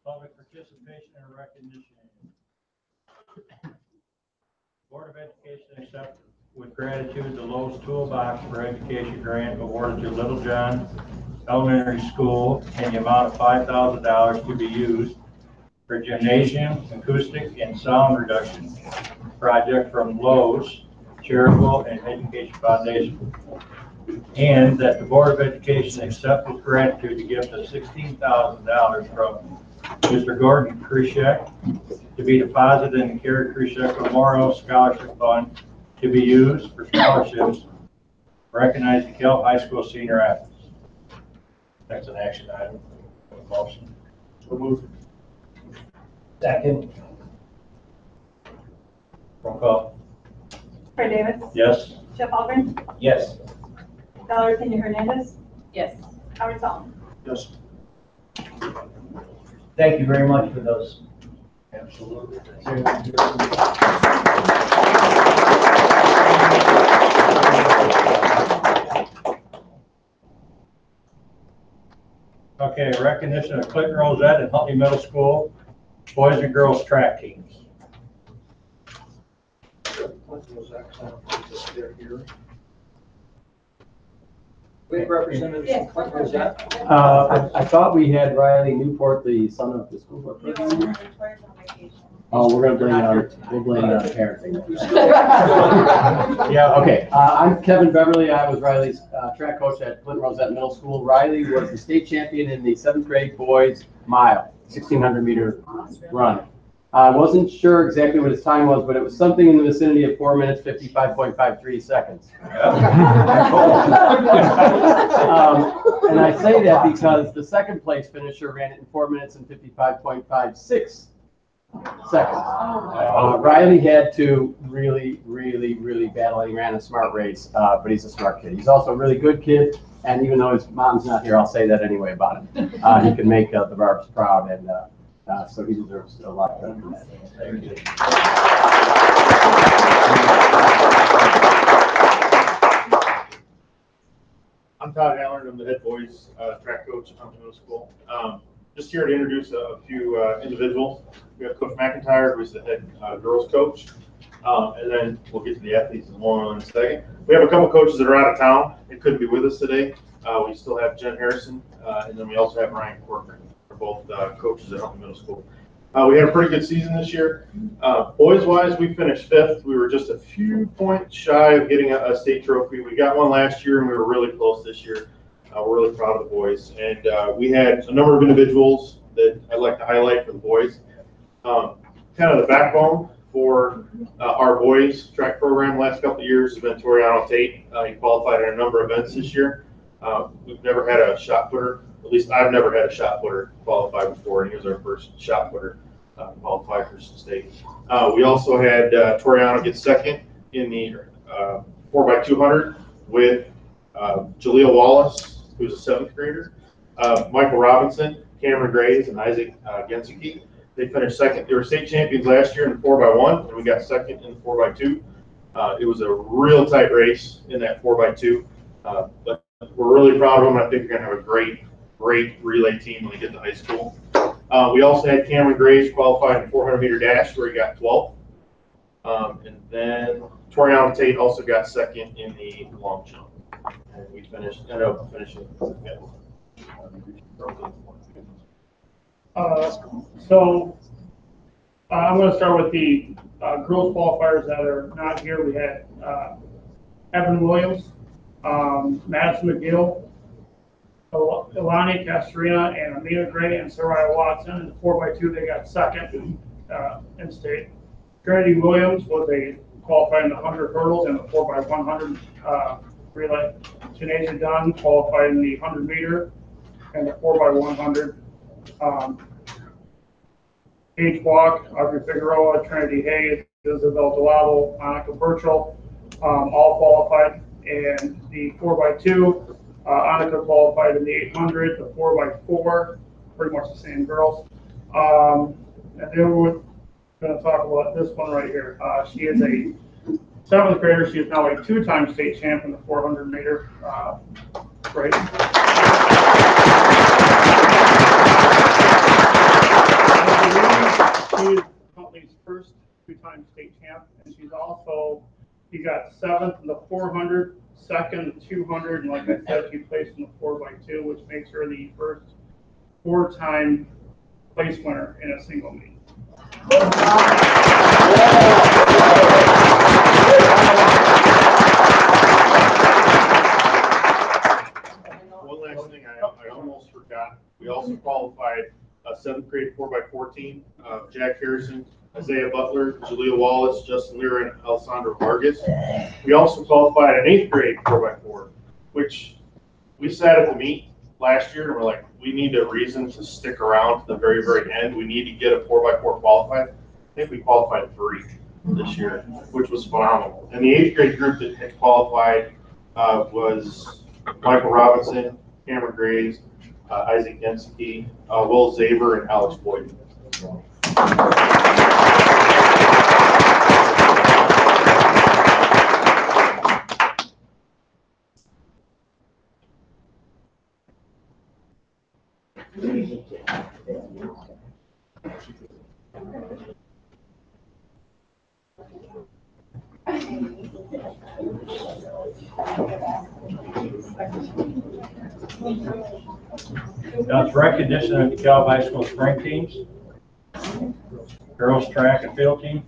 Public participation and recognition. Board of Education accepts with gratitude the Lowe's Toolbox for Education grant awarded to Little John Elementary School in the amount of $5,000 to be used for gymnasium, acoustic, and sound reduction project from Lowe's Charitable and Education Foundation. And that the Board of Education accept with gratitude the gift of $16,000 from Mr. Gordon Krishek to be deposited in the Kerry Krishek Memorial Scholarship Fund to be used for scholarships recognizing Dekalb High School senior athletes. That's an action item. Motion. So moved. Second. Roll call. Fred Davis. Yes. Jeff Algren. Yes. Valerie Pena Hernandez. Yes. Howard Solomon. Yes. Thank you very much for those. Absolutely. Okay, recognition of Clinton Rosette and Huntley Middle School boys and girls track teams. We have representatives from Clinton Rosette. I thought we had Riley Newport, the son of the school board president. Oh, we're gonna blame it on, we'll blame it on parenting. Yeah, Okay, I'm Kevin Beverly. I was Riley's track coach at Clinton Rosette Middle School. Riley was the state champion in the 7th grade boys mile, 1,600 meter run. I wasn't sure exactly what his time was, but it was something in the vicinity of 4 minutes, 55.53 seconds. And I say that because the second place finisher ran it in 4 minutes and 55.56 seconds. Riley had to really battle. He ran a smart race, but he's a smart kid. He's also a really good kid, and even though his mom's not here, I'll say that anyway about him. He can make the Barbs proud, and so he deserves a lot of credit for that. thank you. I'm Todd Allen. I'm the head boys track coach at Huntley Middle School. Just here to introduce a few individuals. We have Coach McIntyre, who's the head girls coach, and then we'll get to the athletes more in a second. We have a couple coaches that are out of town. They couldn't be with us today. We still have Jen Harrison, and then we also have Ryan Corcoran. They're both coaches at Huntley Middle School. We had a pretty good season this year. Boys-wise, we finished 5th. We were just a few points shy of getting a state trophy. We got one last year, and we were really close this year. We're really proud of the boys. And we had a number of individuals that I'd like to highlight for the boys. Kind of the backbone for our boys track program the last couple of years has been Toriano Tate. He qualified in a number of events this year. We've never had a shot putter. At least I've never had a shot putter qualify before, and he was our first shot putter qualified for state. We also had Toriano get second in the 4x200 with Jaleel Wallace, who's a 7th grader, Michael Robinson, Cameron Graves, and Isaac Gensicke. They finished second. They were state champions last year in the 4x1, and we got second in the 4x2. It was a real tight race in that 4x2, but we're really proud of them. I think they're going to have a great relay team when they get to high school. We also had Cameron Graves qualified in 400-meter dash, where he got 12th. And then Toriano Tate also got second in the long jump. And we ended up finishing second. So I'm going to start with the girls qualifiers that are not here. We had Evan Williams, Madison McGill, Ilani Castorina, and Amina Gray and Soraya Watson. In the 4x2, they got second in state. Trinity Williams was qualified in the 100 hurdles and the 4x100 relay. Janasia Dunn qualified in the 100 meter and the 4x100. Paige Walk, Audrey Figueroa, Trinity Hayes, Isabel Delavo, Monica Burchell, all qualified. And the 4x2, Annika qualified in the 800, the 4x4, pretty much the same girls. And then we're going to talk about this one right here. She is a 7th grader. She is now a 2-time state champ in the 400 meter race. She is Huntley's first two-time state champ, and she got 7th in the 400, 2nd in the 200, and like I said, she placed in the 4x2, which makes her the first 4-time place winner in a single meet. One last thing I almost forgot. We also qualified a 7th grade 4x4 team. Jack Harrison, Isaiah Butler, Jaleel Wallace, Justin Lear, and Alessandro Vargas. We also qualified an 8th grade 4x4, which we sat at the meet last year and we're like, we need a reason to stick around to the very, very end. We need to get a 4x4 qualified. I think we qualified 3 this year, which was phenomenal. And the 8th grade group that had qualified was Michael Robinson, Cameron Graves, Isaac Densky, Will Zaber, and Alex Boyd. That's recognition of the Dekalb High School spring teams. Girls track and field team.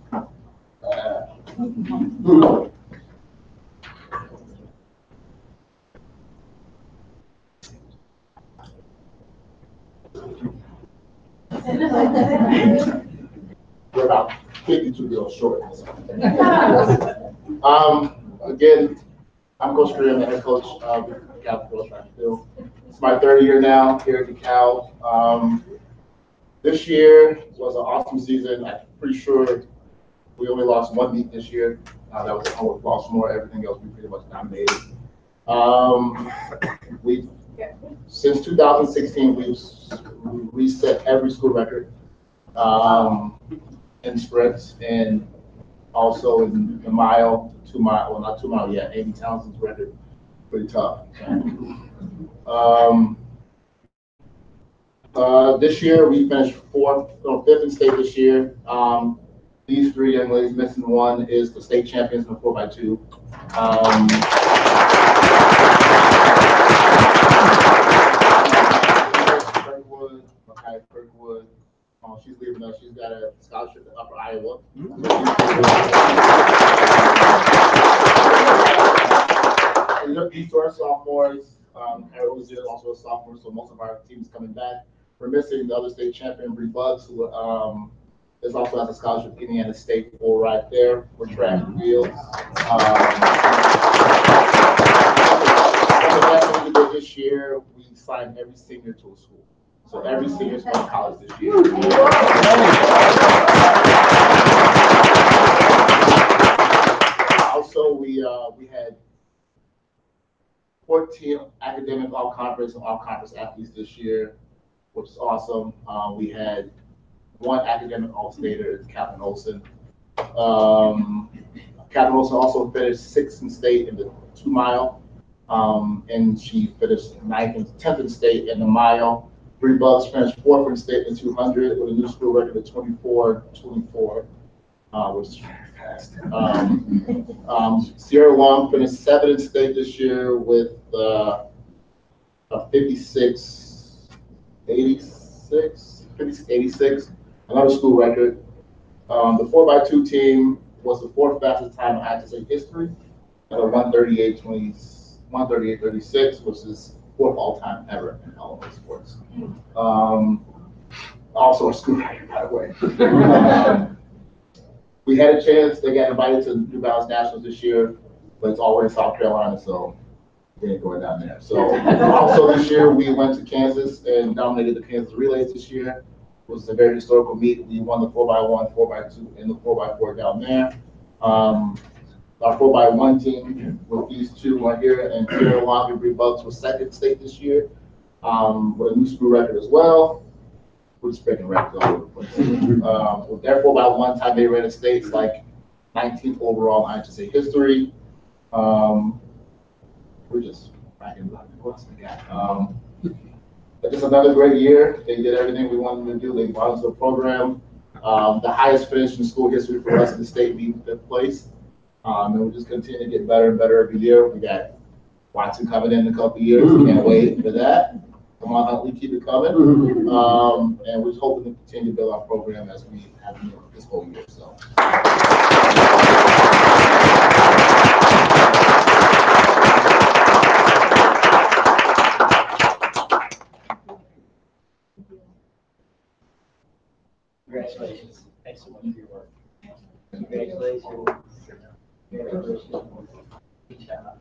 We're about 52 girls short. Again, I'm Coach Graham, the head coach of DeKalb Girls Track and Field. It's my 3rd year now here at DeKalb. This year was an awesome season. I'm pretty sure we only lost 1 meet this year. That was at home with Baltimore. Everything else we pretty much dominated. Since 2016, we've reset every school record in sprints and also in the mile, 2 mile, well not 2 mile yet. Amy Townsend's record, pretty tough. This year we finished 5th in state this year. These 3 young ladies, missing 1, is the state champions in the 4x2. Kirkwood, she's leaving us. She's got a scholarship to Upper Iowa. These 2 are sophomores. Harold is also a sophomore, so most of our team is coming back. We're missing the other state champion, Bree Bugs, who is also has a scholarship to Indiana State for right there for track and field. This year, we signed every senior to a school. So every senior is going to college this year. Also, we had 14 academic all-conference and all-conference athletes this year, which is awesome. We had 1 academic all-stater, Captain Olson. Captain Olson also finished 6th in state in the 2 mile, and she finished 9th and 10th in state in the mile. Bree Bugs finished 4th in state in 200 with a new school record of 24:24, which is fast. Sierra Long finished 7th in state this year with a 56:86, another school record. The 4x2 team was the 4th fastest time in IHSA history at a 1:38:36, which is 4th all-time ever in Illinois sports. Also a school record, by the way. We had a chance. They got invited to New Balance Nationals this year, but it's already in South Carolina, so we ain't going down there. So also this year we went to Kansas and dominated the Kansas relays this year. It was a very historical meet. We won the 4x1, 4x2, and the 4x4 down there. Our 4x1 team with these 2 right here, and Sierra Long and Bree Bugs was 2nd in state this year with a new school record as well. We're just breaking records all over the place. With their 4x1 time they ran in states like 19th overall in IHSA history. We're just racking what's the gap. Just another great year. They did everything we wanted them to do. They brought us to the program. The highest finish in school history for us in the state being 5th place. And we'll just continue to get better and better every year. We got Watson coming in a couple of years. Can't wait for that. Come on, Huntley, keep it coming. And we're hoping to continue to build our program as we have this whole year. So. Congratulations. Thanks so much for your work. Congratulations. Congratulations. Good job.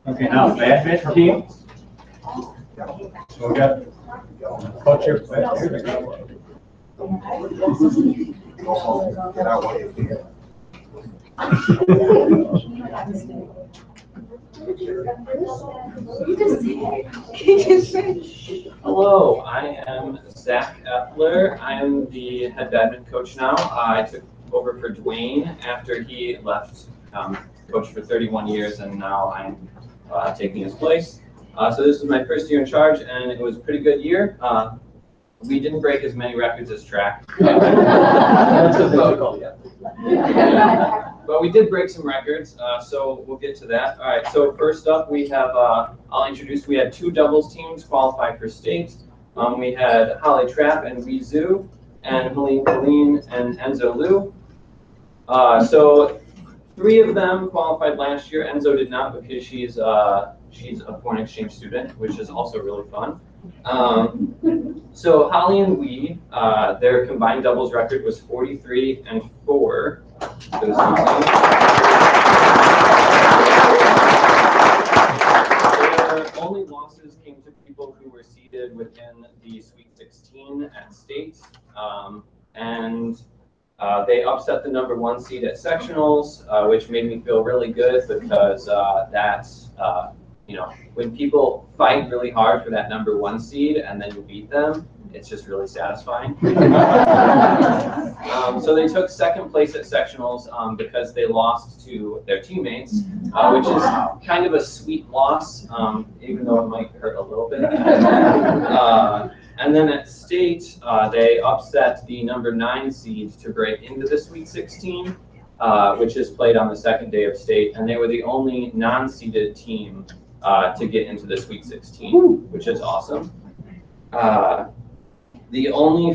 Okay, now badminton team. So we got coach here. Hello, I am Zach Epler. I am the head badminton coach now. I took over for Dwayne after he left, coach for 31 years, and now I'm taking his place. So this is my first year in charge, and it was a pretty good year. We didn't break as many records as track. That's difficult, yeah. But we did break some records, so we'll get to that. All right, so first up we have, I'll introduce, we had 2 doubles teams qualify for state. We had Holly Trapp and Wee Zhu, and Helene Colleen and Enzo Liu. So 3 of them qualified last year. Enzo did not because she's a foreign exchange student, which is also really fun. So Holly and Wee, their combined doubles record was 43-4 for the season. Their only losses came to people who were seeded within the Sweet 16 at state, and they upset the #1 seed at sectionals, which made me feel really good because that's, you know, when people fight really hard for that #1 seed and then you beat them, it's just really satisfying. So they took 2nd place at sectionals because they lost to their teammates, which is kind of a sweet loss, even though it might hurt a little bit. And then at state, they upset the #9 seed to break into the Sweet 16, which is played on the 2nd day of state, and they were the only non-seeded team to get into the Sweet 16, which is awesome. The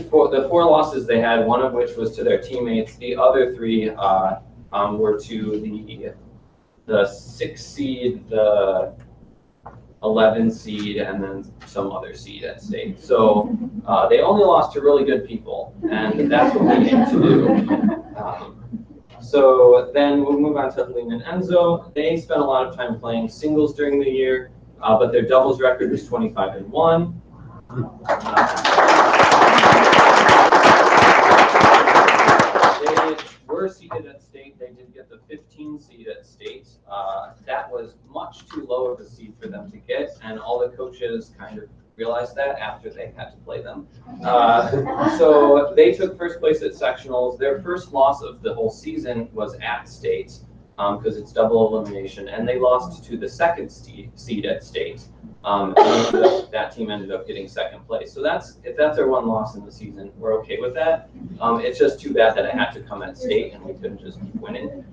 4 losses they had, one of which was to their teammates, the other 3 were to the 6 seed, the 11 seed, and then some other seed at state. So they only lost to really good people, and that's what we aim to do. So then we'll move on to Helene and Enzo. They spent a lot of time playing singles during the year, but their doubles record was 25-1. They were seeded at state. They did get the 15 seed at state. That was much too low of a seed for them to get, and all the coaches kind of realized that after they had to play them. So they took 1st place at sectionals. Their first loss of the whole season was at state because it's double elimination, and they lost to the 2nd seed at state. And that team ended up getting 2nd place. So if that's their 1 loss in the season, we're okay with that. It's just too bad that it had to come at state and we couldn't just keep winning.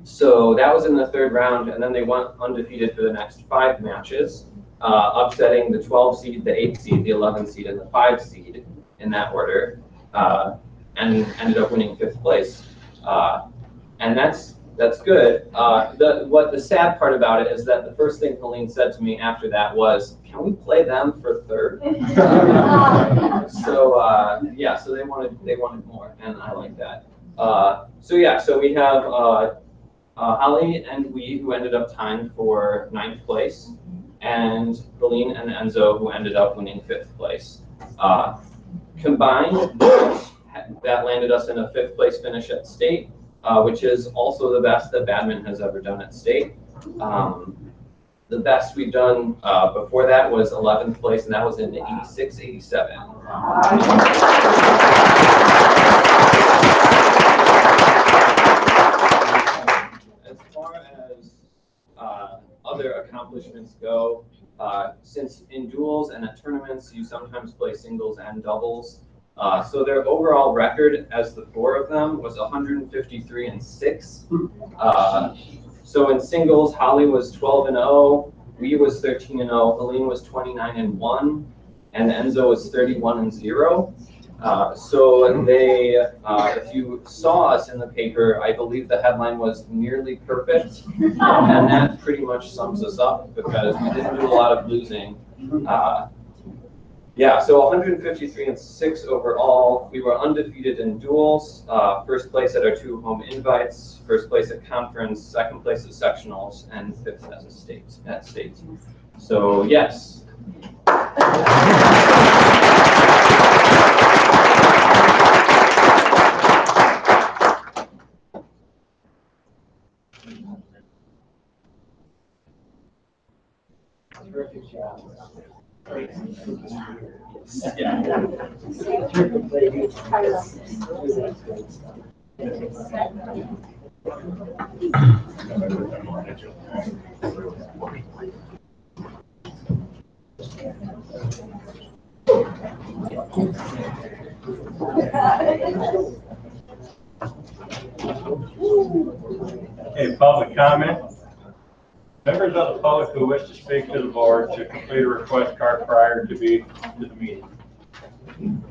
So that was in the 3rd round, and then they went undefeated for the next 5 matches. Upsetting the 12 seed, the 8 seed, the 11 seed, and the 5 seed in that order, and ended up winning 5th place. And that's good. The sad part about it is that the first thing Helene said to me after that was, "Can we play them for 3rd?" So yeah, so they wanted more, and I like that. So yeah, so we have Holly and Wee, who ended up tying for 9th place, and Helene and Enzo, who ended up winning 5th place. Combined, that landed us in a 5th place finish at state, which is also the best that badminton has ever done at state. The best we've done before that was 11th place, and that was in 86, 87. As far as other accomplishments go, since in duels and at tournaments, you sometimes play singles and doubles. So their overall record as the four of them was 153-6. So in singles, Holly was 12-0, Wee was 13-0, Helene was 29-1, and Enzo was 31-0. So they, if you saw us in the paper, I believe the headline was nearly perfect, and that pretty much sums us up because we didn't do a lot of losing. Yeah, so 153-6 overall. We were undefeated in duels, first place at our 2 home invites, first place at conference, second place at sectionals, and 5th as a state. So yes. Terrific job. Okay, public comment. Members of the public who wish to speak to the board should complete a request card prior to the meeting.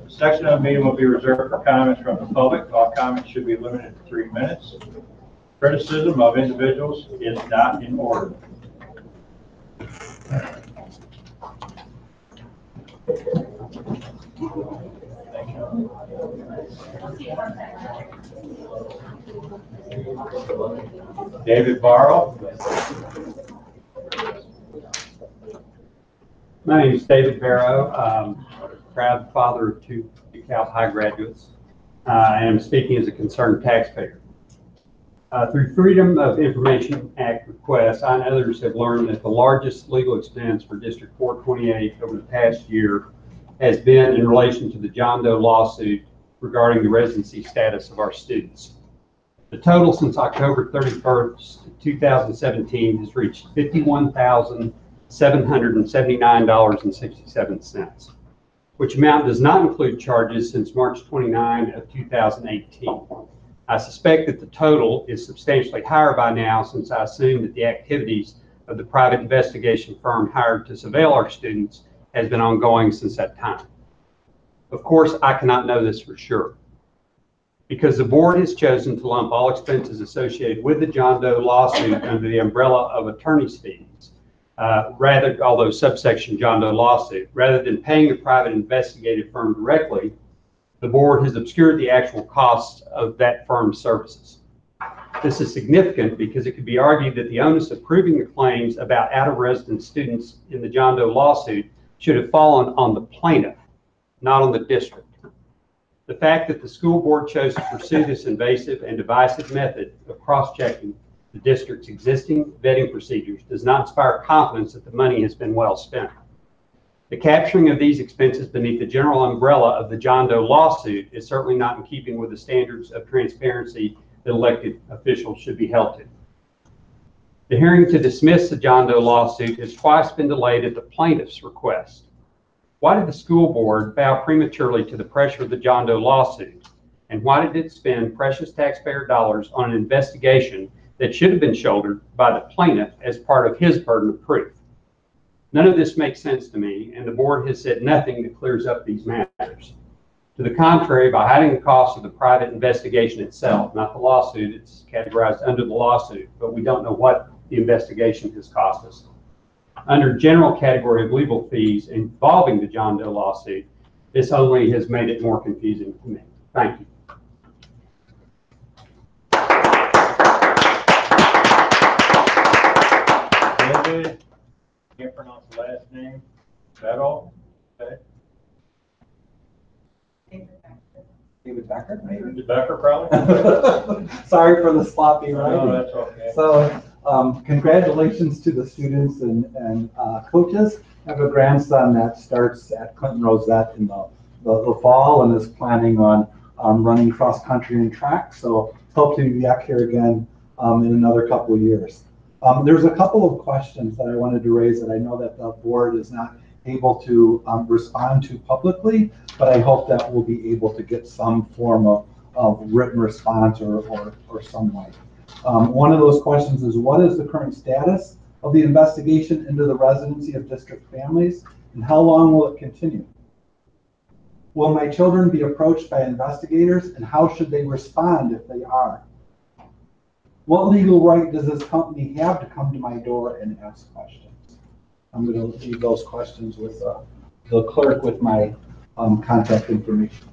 A section of the meeting will be reserved for comments from the public. All comments should be limited to 3 minutes. Criticism of individuals is not in order. David Barrow. My name is David Barrow, proud father of 2 Dekalb High graduates. I am speaking as a concerned taxpayer. Through Freedom of Information Act requests, I and others have learned that the largest legal expense for District 428 over the past year has been in relation to the John Doe lawsuit regarding the residency status of our students. The total since October 31st, 2017 has reached $51,779.67, which amount does not include charges since March 29 of 2018. I suspect that the total is substantially higher by now, since I assume that the activities of the private investigation firm hired to surveil our students has been ongoing since that time. Of course, I cannot know this for sure, because the board has chosen to lump all expenses associated with the John Doe lawsuit under the umbrella of attorney's fees, although subsection John Doe lawsuit, rather than paying the private investigative firm directly. The board has obscured the actual costs of that firm's services. This is significant because it could be argued that the onus of proving the claims about out-of-residence students in the John Doe lawsuit should have fallen on the plaintiff, not on the district. The fact that the school board chose to pursue this invasive and divisive method of cross-checking the district's existing vetting procedures does not inspire confidence that the money has been well spent. The capturing of these expenses beneath the general umbrella of the John Doe lawsuit is certainly not in keeping with the standards of transparency that elected officials should be held to. The hearing to dismiss the John Doe lawsuit has twice been delayed at the plaintiff's request. Why did the school board bow prematurely to the pressure of the John Doe lawsuit? And why did it spend precious taxpayer dollars on an investigation that should have been shouldered by the plaintiff as part of his burden of proof? None of this makes sense to me, and the board has said nothing that clears up these matters. To the contrary, by hiding the cost of the private investigation itself, not the lawsuit, it's categorized under the lawsuit, but we don't know what the investigation has cost us. Under general category of legal fees involving the John Doe lawsuit, this only has made it more confusing to me. Thank you. David, can't pronounce the last name. Is that all? Okay. David Becker, maybe? Becker, probably? Sorry for the sloppy No, writing. that's okay. So Congratulations to the students and coaches. I have a grandson that starts at Clinton Rosette in the fall and is planning on running cross country and track. So hope to be back here again in another couple of years. There's a couple of questions that I wanted to raise that I know that the board is not able to respond to publicly, but I hope that we'll be able to get some form of written response or some way. One of those questions is, what is the current status of the investigation into the residency of district families, and how long will it continue? Will my children be approached by investigators, and how should they respond if they are? What legal right does this company have to come to my door and ask questions? I'm going to leave those questions with the clerk with my contact information.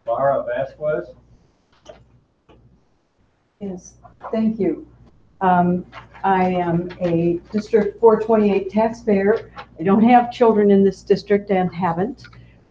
Laura Vasquez. Yes, thank you. I am a District 428 taxpayer. I don't have children in this district and haven't,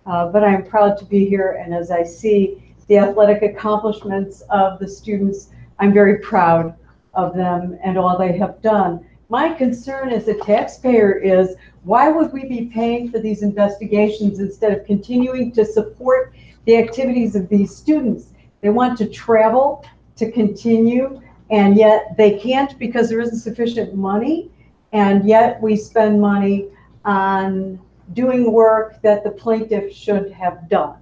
but I'm proud to be here. And as I see the athletic accomplishments of the students, I'm very proud of them and all they have done. My concern as a taxpayer is, why would we be paying for these investigations instead of continuing to support the activities of these students? They want to travel, to continue, and yet they can't because there isn't sufficient money, and yet we spend money on doing work that the plaintiff should have done.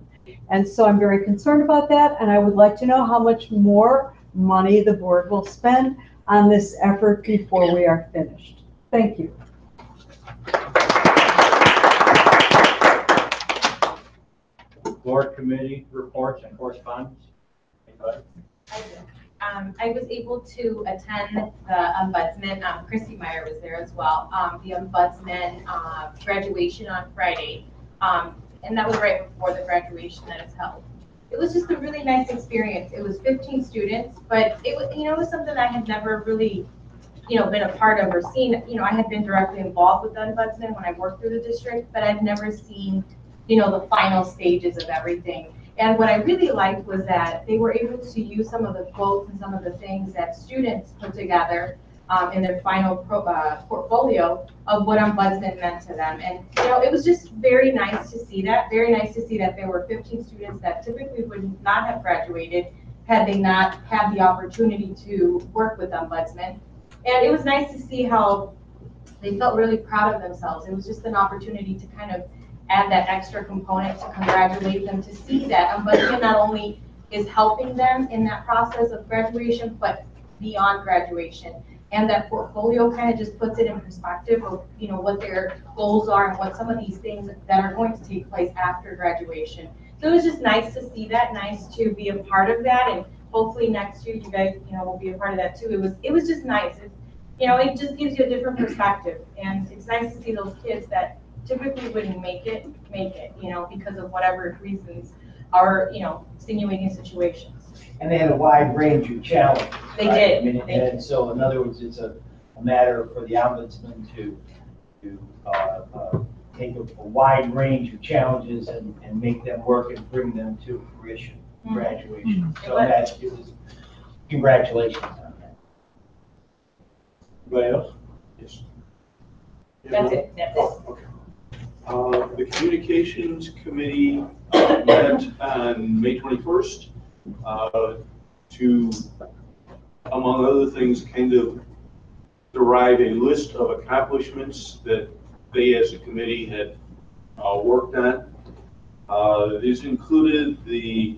And so I'm very concerned about that, and I would like to know how much more money the board will spend on this effort before we are finished. Thank you. Board committee reports and correspondence. Anybody? I was able to attend the ombudsman, Christy Meyer was there as well, the ombudsman graduation on Friday. And that was right before the graduation that is held. It was just a really nice experience. It was 15 students, but it was, it was something I had never really, been a part of or seen. I had been directly involved with the ombudsman when I worked through the district, but I've never seen, the final stages of everything. And what I really liked was that they were able to use some of the quotes and some of the things that students put together in their final portfolio of what ombudsman meant to them. And it was just very nice to see that. Very nice to see that there were 15 students that typically would not have graduated had they not had the opportunity to work with ombudsman. And it was nice to see how they felt really proud of themselves. It was just an opportunity to kind of add that extra component to congratulate them, to see that ombudsman not only is helping them in that process of graduation, but beyond graduation. And that portfolio kind of just puts it in perspective of, what their goals are and what some of these things that are going to take place after graduation. So it was just nice to see that, nice to be a part of that, and hopefully next year you guys, will be a part of that too. It was just nice. It just gives you a different perspective, and it's nice to see those kids that typically wouldn't make it, because of whatever reasons are, extenuating situations. And they had a wide range of challenges. They right? did. And so in other words, it's a matter for the ombudsman to take a wide range of challenges and make them work and bring them to fruition, graduation. So that it was, congratulations on that. Anybody else? Yes. That's it. Oh, okay. The Communications Committee met on May 21st to, among other things, kind of derive a list of accomplishments that they as a committee had worked on. These included the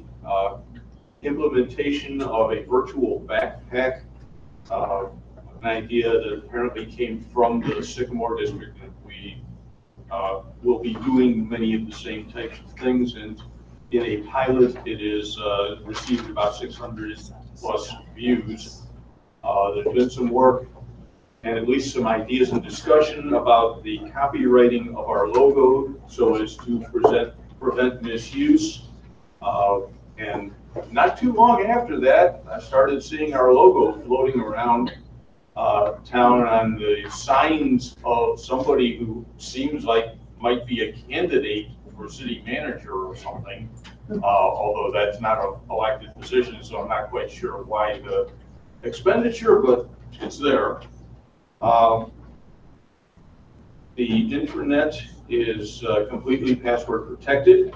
implementation of a virtual backpack, an idea that apparently came from the Sycamore District. We will be doing many of the same types of things, and in a pilot it is received about 600 plus views. There's been some work and at least some ideas and discussion about the copywriting of our logo so as to prevent misuse. And not too long after that, I started seeing our logo floating around town on the signs of somebody who seems like might be a candidate for city manager or something, although that's not an elected position, so I'm not quite sure why the expenditure, but it's there. The internet is completely password protected.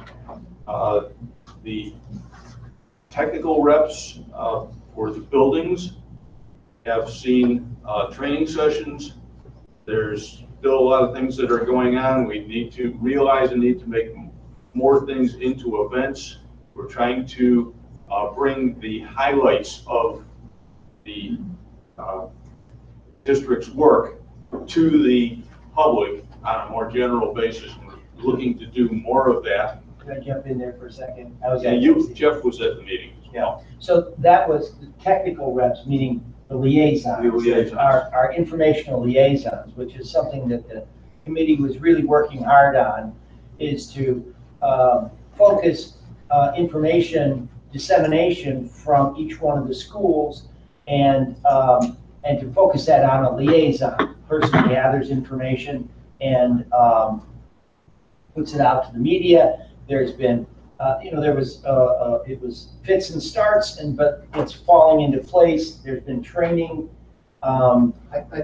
The technical reps for the buildings have seen training sessions. There's still a lot of things that are going on. We need to realize the need to make more things into events. We're trying to bring the highlights of the district's work to the public on a more general basis. We're looking to do more of that. Can I jump in there for a second? I was Yeah, Jeff was at the meeting. Yeah, so that was the technical reps, meaning the liaisons. The liaisons. Our informational liaisons, which is something that the committee was really working hard on, is to focus information dissemination from each one of the schools and to focus that on a liaison. Person gathers information and puts it out to the media. There's been there was it was fits and starts, but it's falling into place. There's been training. I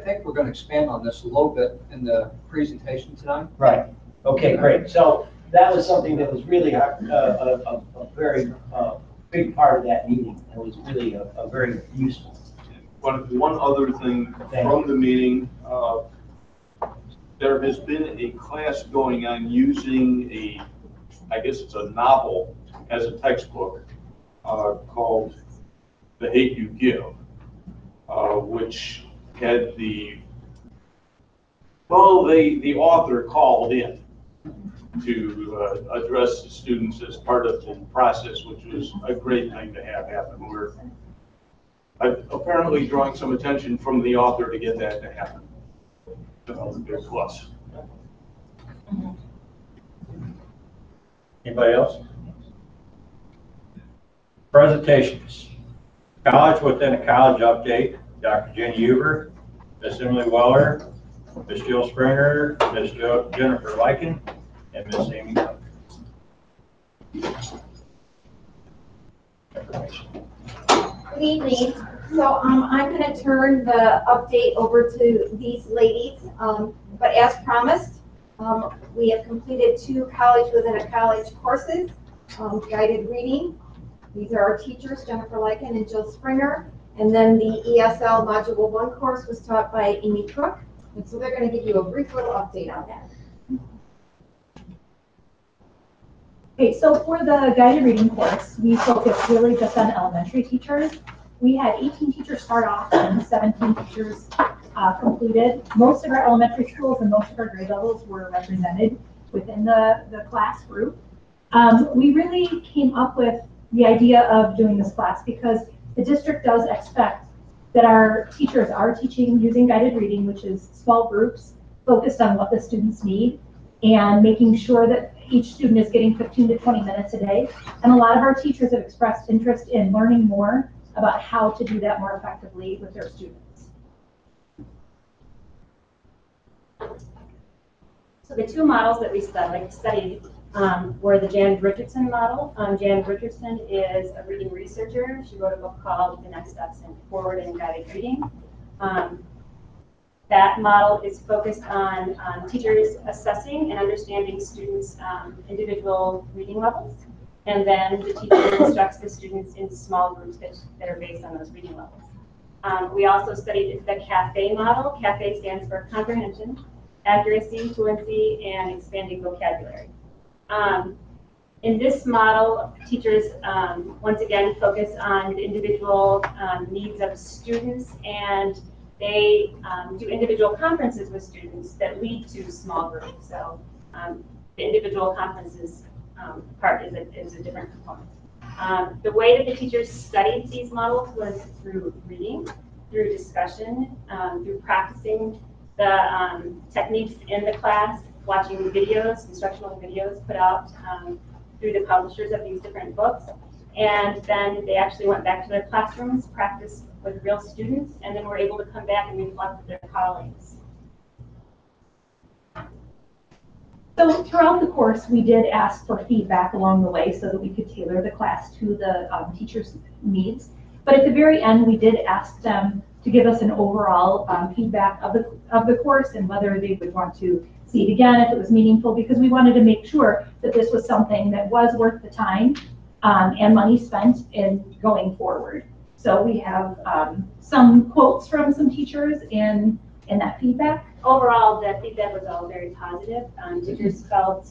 think we're going to expand on this a little bit in the presentation tonight. Right. Okay, great. So that was something that was really a very big part of that meeting. It was really a very useful. One other thing from the meeting, there has been a class going on using I guess it's a novel as a textbook called The Hate You Give, which had the author called in to address the students as part of the process, which was a great thing to have happen. We're apparently drawing some attention from the author to get that to happen. So, big plus. Anybody else? Presentations. College within a college update. Dr. Jenny Huber, Miss Emily Weller, Miss Jill Springer, Miss Jennifer Lyken, and Miss Amy Cook. Good evening. So I'm going to turn the update over to these ladies. But as promised, we have completed 2 college within a college courses, guided reading. These are our teachers, Jennifer Lyken and Jill Springer. And then the ESL Module 1 course was taught by Amy Cook. And so they're going to give you a brief little update on that. Okay, so for the guided reading course, we focused really just on elementary teachers. We had 18 teachers start off and 17 teachers completed. Most of our elementary schools and most of our grade levels were represented within the class group. We really came up with the idea of doing this class because the district does expect that our teachers are teaching using guided reading, which is small groups focused on what the students need and making sure that each student is getting 15 to 20 minutes a day. And a lot of our teachers have expressed interest in learning more about how to do that more effectively with their students. So the 2 models that we studied were the Jan Richardson model. Jan Richardson is a reading researcher. She wrote a book called The Next Steps in Forward and Guided Reading. That model is focused on teachers assessing and understanding students' individual reading levels. And then the teacher instructs the students in small groups that are based on those reading levels. We also studied the CAFE model. CAFE stands for comprehension, accuracy, fluency, and expanding vocabulary. In this model, teachers once again focus on the individual needs of students, and they do individual conferences with students that lead to small groups. So the individual conferences part is a different component. The way that the teachers studied these models was through reading, through discussion, through practicing the techniques in the class, watching videos, instructional videos put out through the publishers of these different books. And then they actually went back to their classrooms, practiced with real students, and then were able to come back and reflect with their colleagues. So throughout the course, we did ask for feedback along the way so that we could tailor the class to the teachers' needs. But at the very end, we did ask them to give us an overall feedback of the course and whether they would want to see it again, if it was meaningful, because we wanted to make sure that this was something that was worth the time and money spent in going forward. So we have some quotes from some teachers in that feedback. Overall, the feedback was all very positive. Teachers felt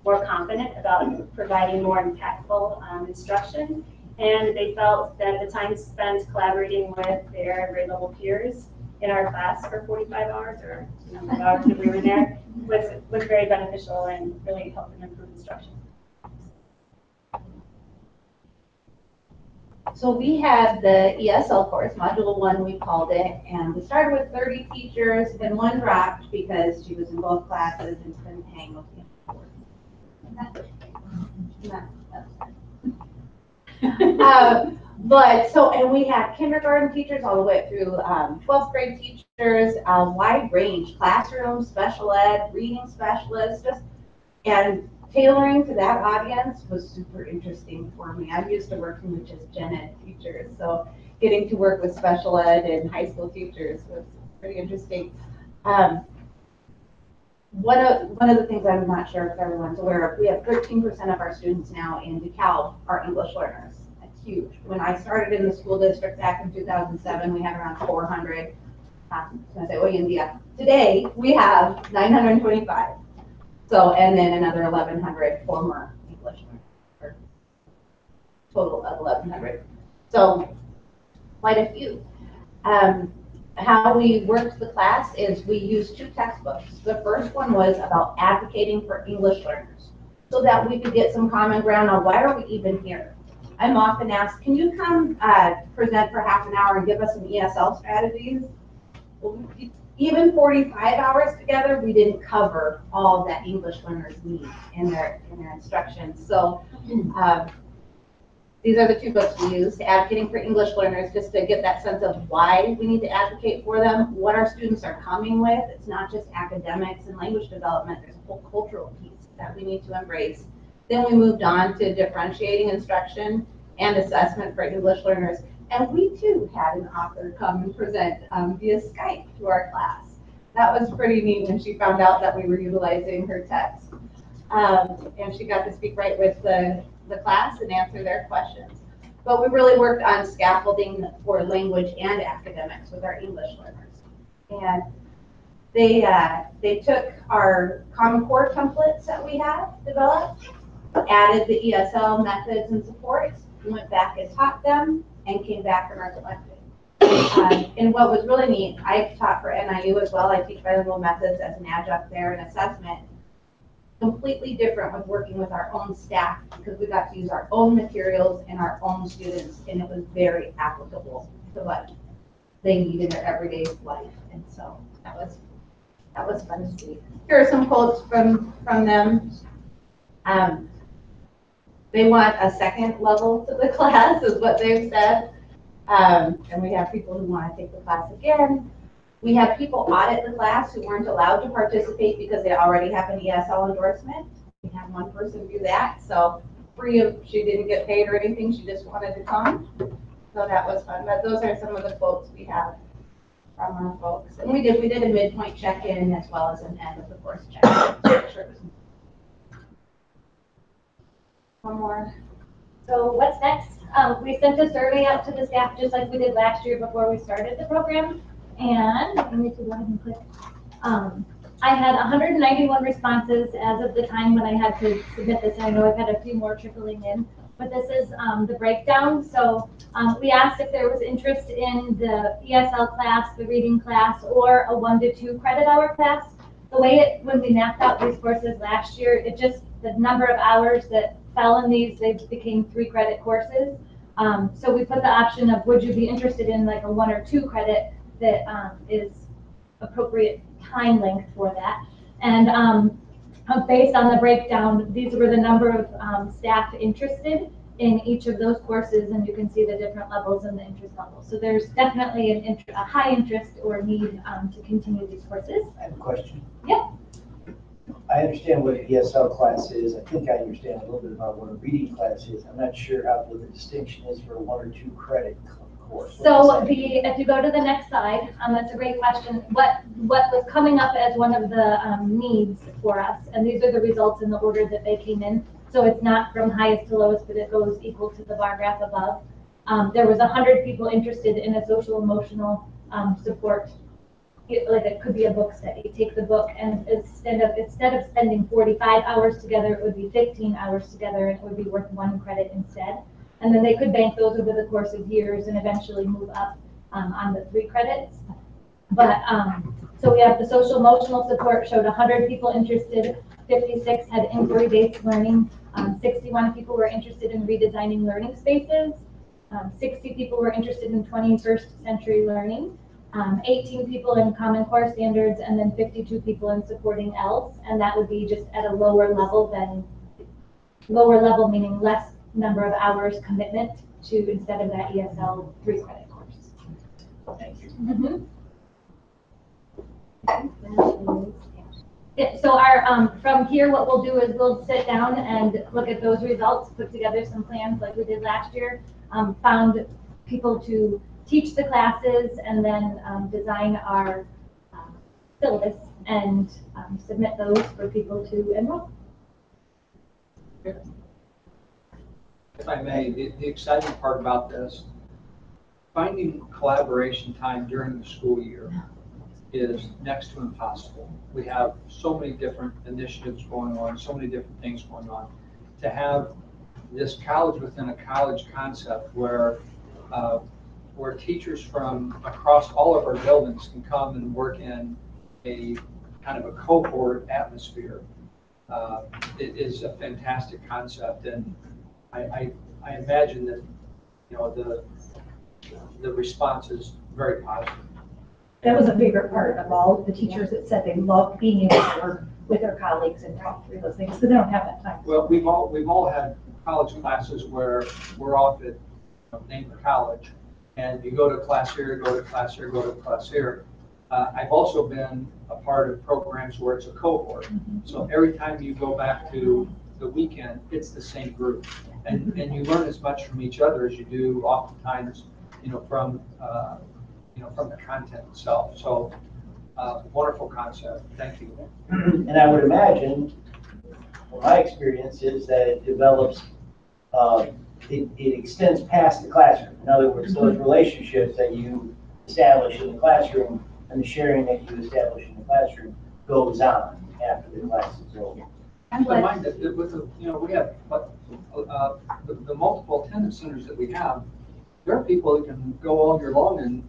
more confident about providing more impactful instruction, and they felt that the time spent collaborating with their grade level peers in our class for 45 hours or the number of hours that we were there was very beneficial and really helped them improve instruction. So we had the ESL course, Module 1 we called it, and we started with 30 teachers, and one dropped because she was in both classes and couldn't hang with me. And we had kindergarten teachers all the way through 12th grade teachers, a wide range, classroom, special ed, reading specialists, and tailoring to that audience was super interesting for me. I'm used to working with just gen ed teachers, so getting to work with special ed and high school teachers was pretty interesting. One of the things I'm not sure if everyone's aware of, we have 13% of our students now in Dekalb are English learners. That's huge. When I started in the school district back in 2007, we had around 400. Today, we have 925. So, and then another 1,100 former English learners, total of 1,100. So, quite a few. How we worked the class is we used 2 textbooks. The first one was about advocating for English learners so that we could get some common ground on why are we even here. I'm often asked, can you come present for half an hour and give us some ESL strategies? Well, even 45 hours together, we didn't cover all that English learners need in their instruction. So these are the 2 books we used, Advocating for English Learners, just to get that sense of why we need to advocate for them, what our students are coming with. It's not just academics and language development, there's a whole cultural piece that we need to embrace. Then we moved on to differentiating instruction and assessment for English learners. And we too had an author come and present via Skype to our class. That was pretty neat when she found out that we were utilizing her text. And she got to speak right with the class and answer their questions. But we really worked on scaffolding for language and academics with our English learners. And they took our Common Core templates that we had developed, added the ESL methods and supports, went back and taught them, and came back and reflected. And what was really neat, I taught for NIU as well. I teach bilingual methods as an adjunct there and assessment. Completely different with working with our own staff because we got to use our own materials and our own students, and it was very applicable to what they need in their everyday life. And so that was fun to see. Here are some quotes from them. They want a second level to the class, is what they've said. And we have people who want to take the class again. We have people audit the class who weren't allowed to participate because they already have an ESL endorsement. We had one person do that, so she didn't get paid or anything, she just wanted to come. So that was fun, but those are some of the quotes we have from our folks. And we did a midpoint check-in as well as an end of the course check-in. One more. So what's next? We sent a survey out to the staff just like we did last year before we started the program. And let me go ahead and click. I had 191 responses as of the time when I had to submit this. I know I've had a few more trickling in, but this is the breakdown. So we asked if there was interest in the ESL class, the reading class, or a 1 to 2 credit hour class. The way when we mapped out these courses last year, the number of hours that fell in these, they became 3 credit courses. So we put the option of, would you be interested in like a 1 or 2 credit that is appropriate time length for that. And based on the breakdown, these were the number of staff interested in each of those courses, and you can see the different levels and the interest levels. So there's definitely a high interest or need to continue these courses. I have a question. Yeah. I understand what an ESL class is. I think I understand a little bit about what a reading class is. I'm not sure how what the distinction is for a 1 or 2 credit course. So if you go to the next slide, that's a great question. What was coming up as one of the needs for us, and these are the results in the order that they came in. So it's not from highest to lowest, but it goes equal to the bar graph above. There was 100 people interested in a social emotional support. Like it could be a book study. Take the book, and instead of spending 45 hours together, it would be 15 hours together, and it would be worth 1 credit instead. And then they could bank those over the course of years and eventually move up on the 3 credits. But so we have the social emotional support showed 100 people interested, 56 had inquiry-based learning, 61 people were interested in redesigning learning spaces, 60 people were interested in 21st century learning, 18 people in Common Core standards, and then 52 people in supporting ELS, and that would be just at a lower level meaning less number of hours commitment to instead of that ESL 3 credit course. Thank you. Mm-hmm. Yeah, so our from here, what we'll do is we'll sit down and look at those results, put together some plans like we did last year, found people to teach the classes, and then design our syllabus and submit those for people to enroll. If I may, the exciting part about this, finding collaboration time during the school year is next to impossible. We have so many different initiatives going on, so many different things going on. To have this college within a college concept where teachers from across all of our buildings can come and work in a kind of a cohort atmosphere, it is a fantastic concept. And I imagine that, you know, the response is very positive. That was a favorite part of all the teachers that said they loved being able to work with their colleagues and talk through those things, because they don't have that time. Well, we've all had college classes where we're off at name the college, and you go to class here, go to class here, go to class here. I've also been a part of programs where it's a cohort. Mm-hmm. So every time you go back to the weekend, it's the same group, and you learn as much from each other as you do oftentimes, from the content itself. So wonderful concept. Thank you. And I would imagine, well, my experience is that it develops, it extends past the classroom. In other words, those relationships that you establish in the classroom and the sharing that you establish in the classroom goes on after the class is over. Keep in mind that with we have the multiple attendance centers that we have. There are people that can go all year long, and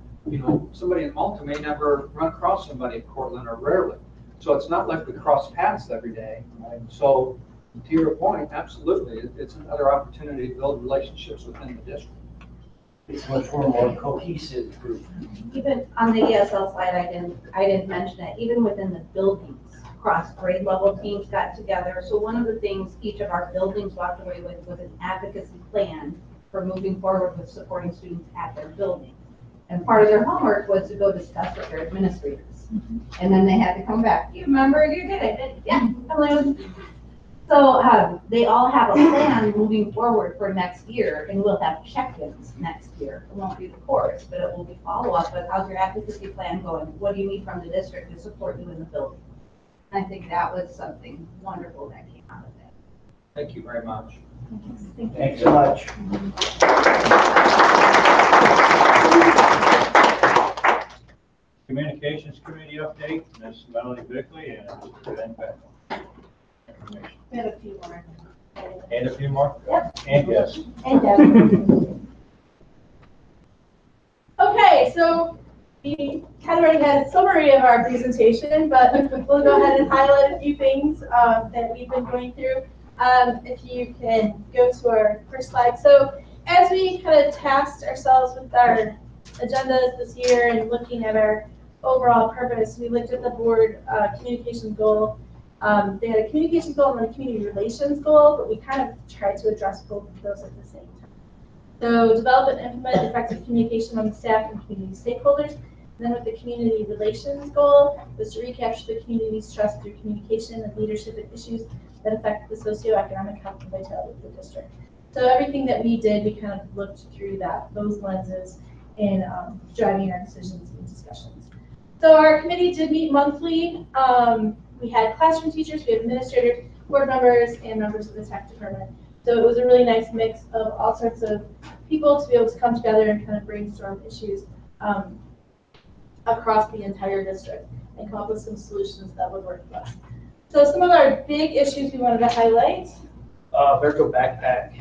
somebody in Malta may never run across somebody in Cortland, or rarely. So it's not like we cross paths every day. Right? So to your point, absolutely, it's another opportunity to build relationships within the district. It's much more cohesive group. Even on the ESL slide, I didn't mention it. Even within the buildings, cross grade level teams got together. So one of the things each of our buildings walked away with was an advocacy plan for moving forward with supporting students at their building. And part of their homework was to go discuss with their administrators. Mm-hmm. And then they had to come back. You remember you did it? Yeah. So they all have a plan moving forward for next year, and we'll have check-ins next year. It won't be the course, but it will be follow-up. But how's your advocacy plan going? What do you need from the district to support you in the building? And I think that was something wonderful that came out of that. Thank you very much. Thanks so much. Communications Committee update, Ms. Melanie Bickley and Mr. Ben Beck. We had a few more. And a few more? Yep. And yes. And yes. Okay, so we kind of already had a summary of our presentation, but we'll go ahead and highlight a few things that we've been going through. If you can go to our first slide. So as we kind of tasked ourselves with our agendas this year and looking at our overall purpose, we looked at the board communications goal. They had a communications goal and a community relations goal, but we kind of tried to address both of those at the same time. So develop and implement effective communication among staff and community stakeholders. Then with the community relations goal was to recapture the community's trust through communication and leadership in issues that affect the socioeconomic health and vitality of the district. So everything that we did, we kind of looked through those lenses in driving our decisions and discussions. So our committee did meet monthly. We had classroom teachers, we had administrators, board members, and members of the tech department. So it was a really nice mix of all sorts of people to be able to come together and kind of brainstorm issues across the entire district and come up with some solutions that would work for us. So some of our big issues we wanted to highlight. Virtual backpack.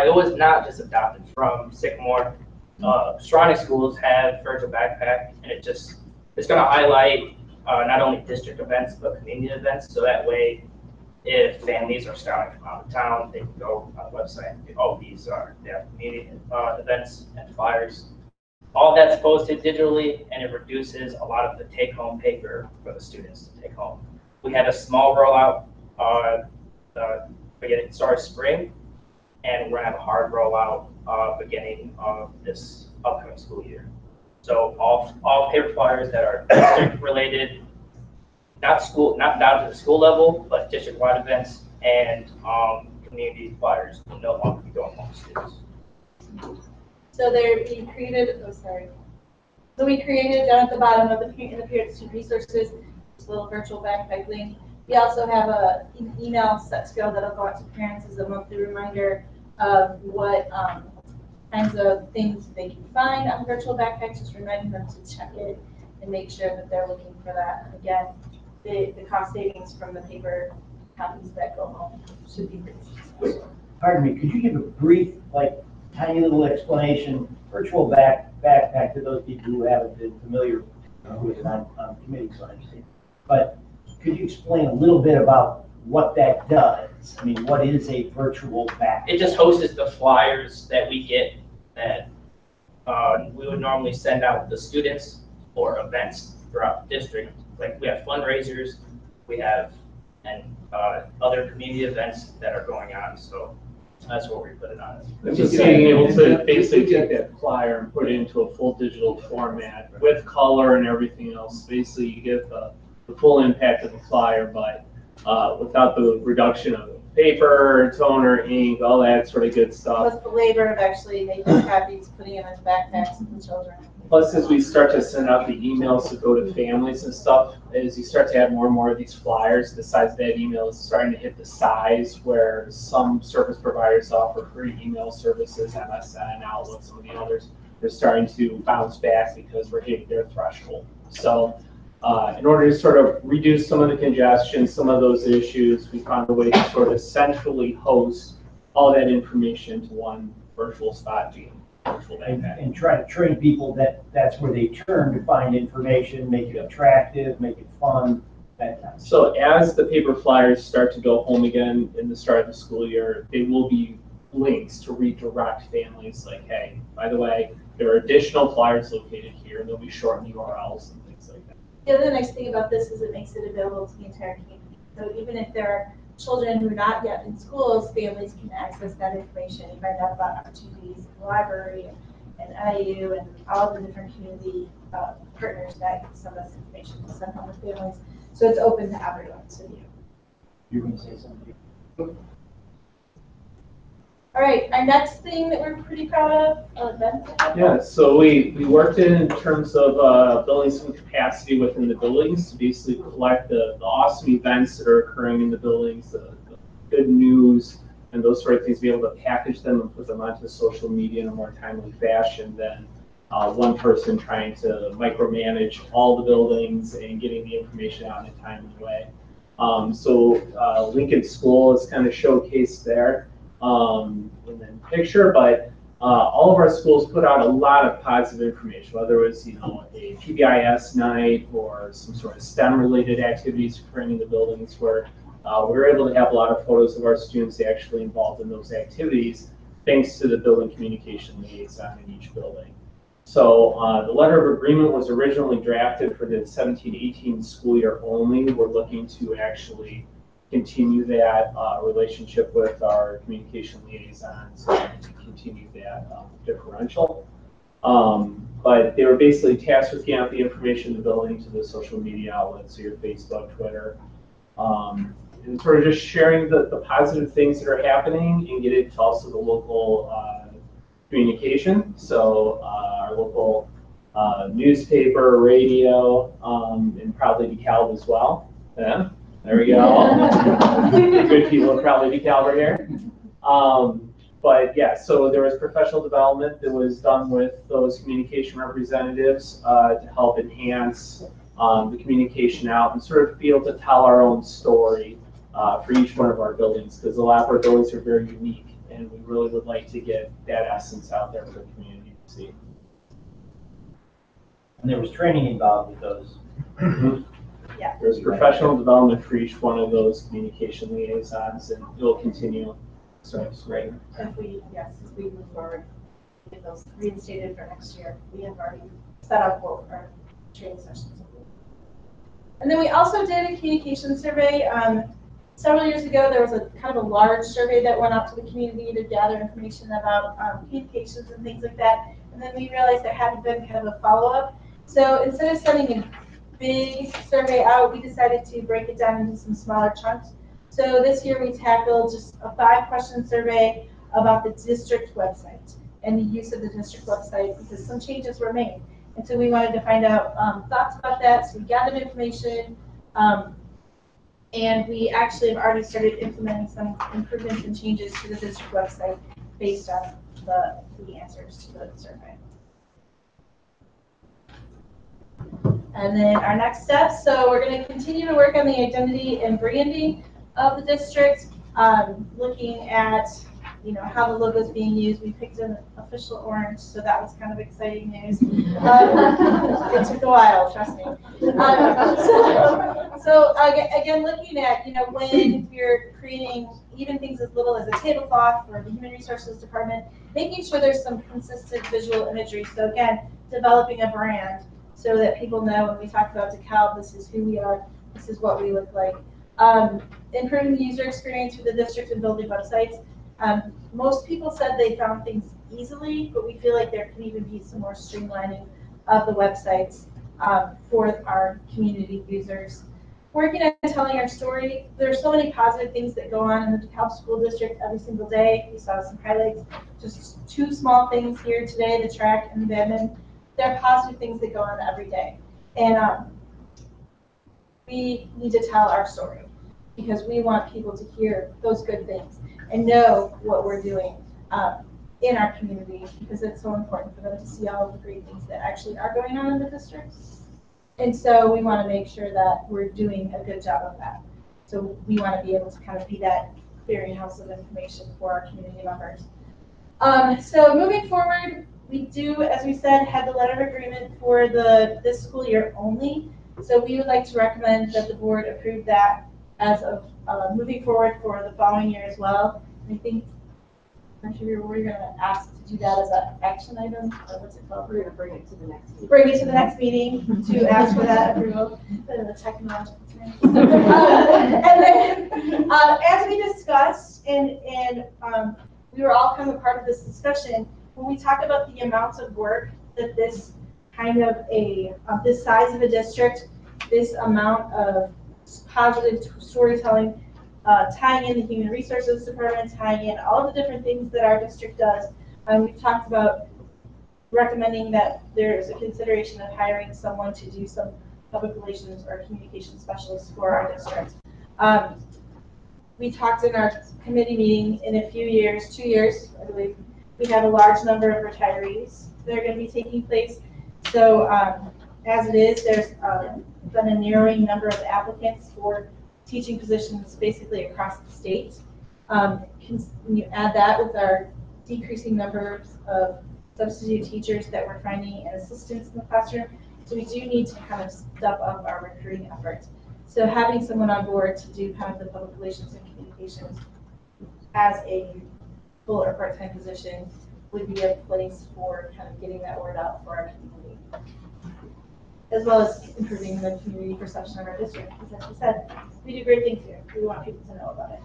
It was not just adopted from Sycamore. Surrounding schools have virtual backpack, and it's going to highlight not only district events but community events. So that way, if families are starting from out of town, they can go on the website and oh, these are their community events and flyers. All that's posted digitally, and it reduces a lot of the take-home paper for the students to take home. We had a small rollout beginning spring, and we're gonna have a hard rollout beginning of this upcoming school year. So all paper flyers that are district related, not down to the school level, but district-wide events and community flyers will no longer be going home to students. So we created, So we created down at the bottom of the Parent Student Resources, this little virtual backpack link. We also have an email set to go that'll go out to parents as a monthly reminder of what kinds of things they can find on virtual backpacks, just reminding them to check it and make sure that they're looking for that. And again, the cost savings from the paper copies that go home should be pretty substantial. Pardon me, could you give a brief, tiny little explanation, virtual backpack to those people who haven't been familiar with it on committee, so I understand. But could you explain a little bit about what that does? I mean, what is a virtual backpack? It just hosts the flyers that we get that we would normally send out to students for events throughout the district. Like we have fundraisers, we have other community events that are going on. So that's what we put it on. Just being able to basically take that flyer and put it into a full digital format with color and everything else. Basically, you get the full impact of the flyer, but without the reduction of paper, toner, ink, all that sort of good stuff. Plus the labor of actually making copies, putting them in backpacks with the children. Plus, as we start to send out the emails to go to families and stuff, as you start to add more and more of these flyers, the size of that email is starting to hit the size where some service providers offer free email services, MSN, Outlook, some of the others, are starting to bounce back because we're hitting their threshold. So in order to sort of reduce some of the congestion, some of those issues, we found a way to sort of centrally host all that information to one virtual spot via virtual backpack. And try to train people that's where they turn to find information, make it attractive, make it fun, that kind of stuff. So as the paper flyers start to go home again in the start of the school year, they will be links to redirect families like, hey, by the way, there are additional flyers located here, and there'll be shortened URLs and things like that. The other nice thing about this is it makes it available to the entire community. So even if there are children who are not yet in schools, families can access that information and find out about opportunities in the library and IU and all the different community partners that can send us information to send home with families. So it's open to everyone, so You're going to say something? All right, our next thing that we're pretty proud of, events. Yeah, so we worked in terms of building some capacity within the buildings to basically collect the awesome events that are occurring in the buildings, the good news, and those sort of things, be able to package them and put them onto social media in a more timely fashion than one person trying to micromanage all the buildings and getting the information out in a timely way. So Lincoln School is kind of showcased there. In the picture, but all of our schools put out a lot of positive information, whether it was a PBIS night or some sort of STEM related activities occurring in the buildings where we were able to have a lot of photos of our students actually involved in those activities thanks to the building communication liaison in each building. So the letter of agreement was originally drafted for the 17-18 school year only. We're looking to actually continue that relationship with our communication liaisons to continue that differential. But they were basically tasked with getting out the information in the building to the social media outlets, so your Facebook, Twitter, and sort of just sharing the positive things that are happening and get it to also the local communication. So our local newspaper, radio, and probably Dekalb as well. Yeah, there we go. Good people at probably Dekalb are here. But yeah, so there was professional development that was done with those communication representatives to help enhance the communication out and sort of be able to tell our own story for each one of our buildings, because a lot of our buildings are very unique, and we really would like to get that essence out there for the community to see. And there was training involved with those. Yeah. There's professional development for each one of those communication liaisons, and it will continue. So it's great. If we, yes, as we move forward, get those reinstated for next year, we have already set up what our training sessions will be. And then we also did a communication survey. Several years ago, there was a kind of a large survey that went out to the community to gather information about communications and things like that. And then we realized there hadn't been kind of a follow-up. So instead of sending a big survey out, we decided to break it down into some smaller chunks. So this year we tackled just a 5-question survey about the district website and the use of the district website, because some changes were made. And so we wanted to find out thoughts about that. So we gathered information, and we actually have already started implementing some improvements and changes to the district website based on the answers to the survey. And then our next steps, so we're going to continue to work on the identity and branding of the district, looking at how the logo is being used. We picked an official orange, so that was kind of exciting news. It took a while, trust me. So again, looking at when we're creating even things as little as a tablecloth for the Human Resources Department, making sure there's some consistent visual imagery. So again, developing a brand so that people know when we talk about Dekalb, this is who we are, this is what we look like. Improving the user experience for the district and building websites. Most people said they found things easily, but we feel like there can even be some more streamlining of the websites for our community users. Working on telling our story. There's so many positive things that go on in the Dekalb School District every single day. We saw some highlights, just 2 small things here today, the track and the badminton. There are positive things that go on every day. And we need to tell our story, because we want people to hear those good things and know what we're doing in our community, because it's so important for them to see all of the great things that actually are going on in the district. And so we want to make sure that we're doing a good job of that. So we want to be able to kind of be that clearinghouse of information for our community members. So moving forward, we do, as we said, have the letter of agreement for this school year only. So we would like to recommend that the board approve that as of moving forward for the following year as well. And I think, I'm sure we're going to ask to do that as an action item, or what's it called? We're going to bring it to the next meeting. Bring it to the next meeting to ask for that approval. The technological term. And then, as we discussed, and we were all kind of part of this discussion, when we talk about the amounts of work that this kind of this size of a district, this amount of positive storytelling, tying in the Human Resources Department, tying in all the different things that our district does. We've talked about recommending that there's a consideration of hiring someone to do some public relations or communication specialists for our district. We talked in our committee meeting in a few years, 2 years, I believe, we have a large number of retirees that are going to be taking place. So as it is, there's been a narrowing number of applicants for teaching positions basically across the state. When you add that with our decreasing numbers of substitute teachers that we're finding and assistants in the classroom, so we do need to kind of step up our recruiting efforts. So having someone on board to do kind of the public relations and communications as a full or part-time position would be a place for kind of getting that word out for our community, as well as improving the community perception of our district. Because as we said, we do great things here. We want people to know about it.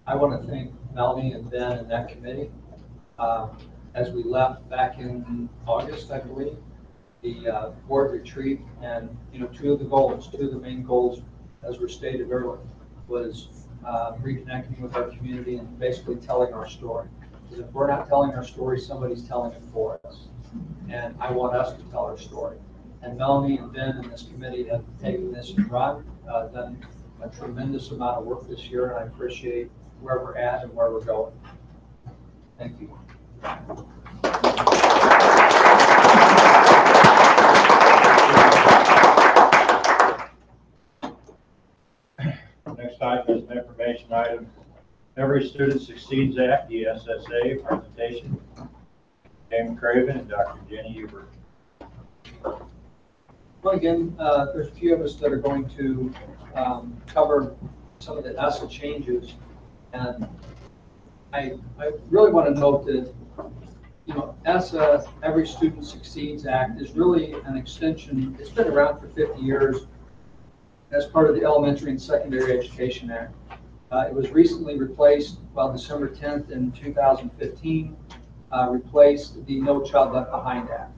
I want to thank Melanie and Ben and that committee. as we left back in August, I believe, the board retreat. And, two of the main goals, as were stated earlier, was reconnecting with our community and basically telling our story. Because if we're not telling our story, somebody's telling it for us. And I want us to tell our story. And Melanie and Ben and this committee have taken this and done a tremendous amount of work this year, and I appreciate where we're at and where we're going. Thank you. Next item is an information item. Every Student Succeeds Act, the SSA presentation. Damon Craven and Dr. Jenny Huber. Well, again, there's a few of us that are going to cover some of the ESSA changes. And I really want to note that, ESSA, Every Student Succeeds Act, is really an extension. It's been around for 50 years as part of the Elementary and Secondary Education Act. It was recently replaced, December 10th in 2015, replaced the No Child Left Behind Act.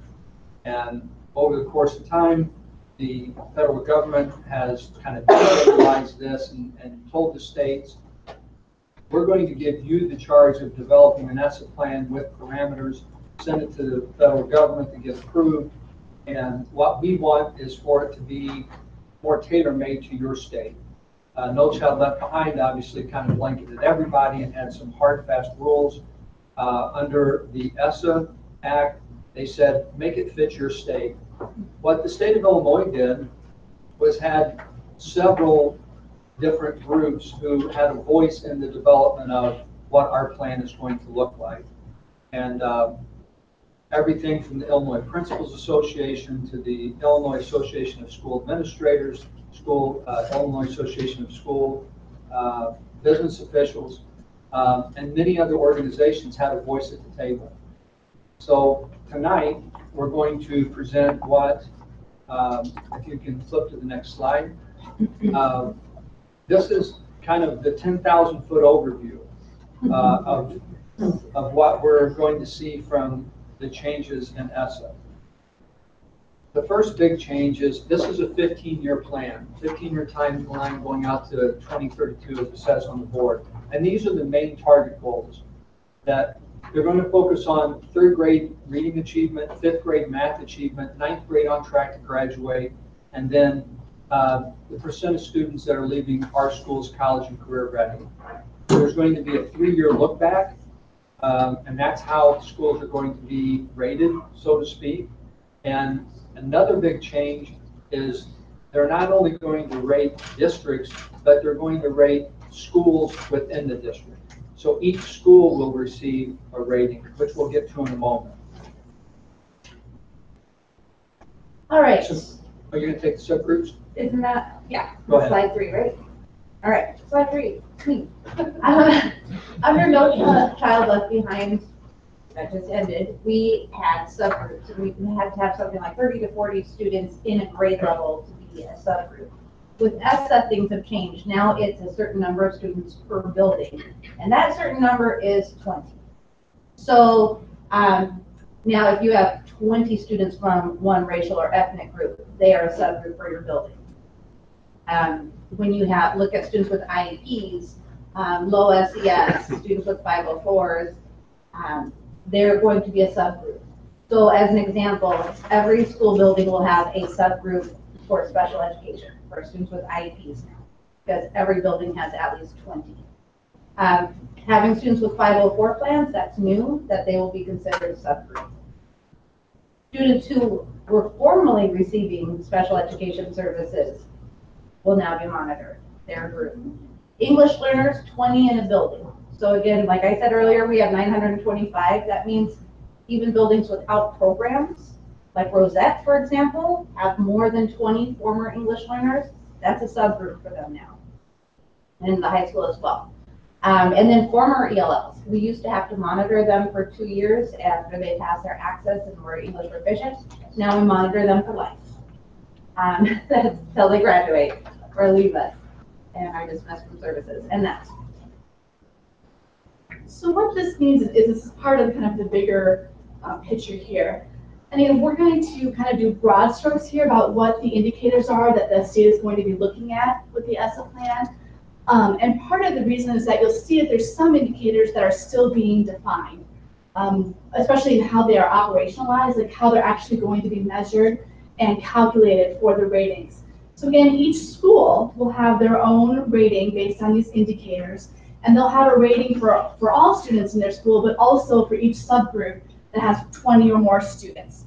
And over the course of time, the federal government has kind of decentralized this and told the states, we're going to give you the charge of developing an ESSA plan with parameters, send it to the federal government to get approved. And what we want is for it to be more tailor-made to your state. No Child Left Behind obviously kind of blanketed everybody and had some hard, fast rules. Under the ESSA Act, they said, make it fit your state. What the state of Illinois did was had several different groups who had a voice in the development of what our plan is going to look like. And everything from the Illinois Principals Association to the Illinois Association of School Administrators, Illinois Association of School Business Officials, and many other organizations had a voice at the table. So tonight, we're going to present what, if you can flip to the next slide. This is kind of the 10,000-foot overview of what we're going to see from the changes in ESSA. The first big change is this is a 15-year plan, 15-year timeline going out to 2032, as it says on the board. And these are the main target goals that they're going to focus on: 3rd grade reading achievement, 5th grade math achievement, 9th grade on track to graduate, and then the percent of students that are leaving our schools college and career ready. There's going to be a 3-year look back, and that's how schools are going to be rated, so to speak. And another big change is they're not only going to rate districts, but they're going to rate schools within the district. So each school will receive a rating, which we'll get to in a moment. All right. So, are you going to take the subgroups? Isn't that, yeah, Go ahead. slide 3, right? All right, slide 3. Under No Child Left Behind, that just ended, we had subgroups. We had to have something like 30 to 40 students in a grade level to be a subgroup. With ESSA, things have changed. Now it's a certain number of students per building, and that certain number is 20. So now if you have 20 students from one racial or ethnic group, they are a subgroup for your building. When you look at students with IEPs, low SES, students with 504s, they're going to be a subgroup. So as an example, every school building will have a subgroup for special education for students with IEPs now, because every building has at least 20. Having students with 504 plans, that's new, that they will be considered a subgroup. Students who were formerly receiving special education services will now be monitored. They're a group. English learners, 20 in a building. So again, like I said earlier, we have 925. That means even buildings without programs, like Rosette, for example, have more than 20 former English learners. That's a subgroup for them now, and the high school as well. And then former ELLs. We used to have to monitor them for 2 years after they passed their access and were English proficient. Now we monitor them for life. Until they graduate or leave us and are dismissed from services, and that's. So what this means is this is part of kind of the bigger picture here. And again, we're going to kind of do broad strokes here about what the indicators are that the state is going to be looking at with the ESSA plan. And part of the reason is that you'll see that there's some indicators that are still being defined, especially in how they are operationalized, like how they're actually going to be measured and calculated for the ratings. So again, each school will have their own rating based on these indicators, and they'll have a rating for all students in their school, but also for each subgroup that has 20 or more students.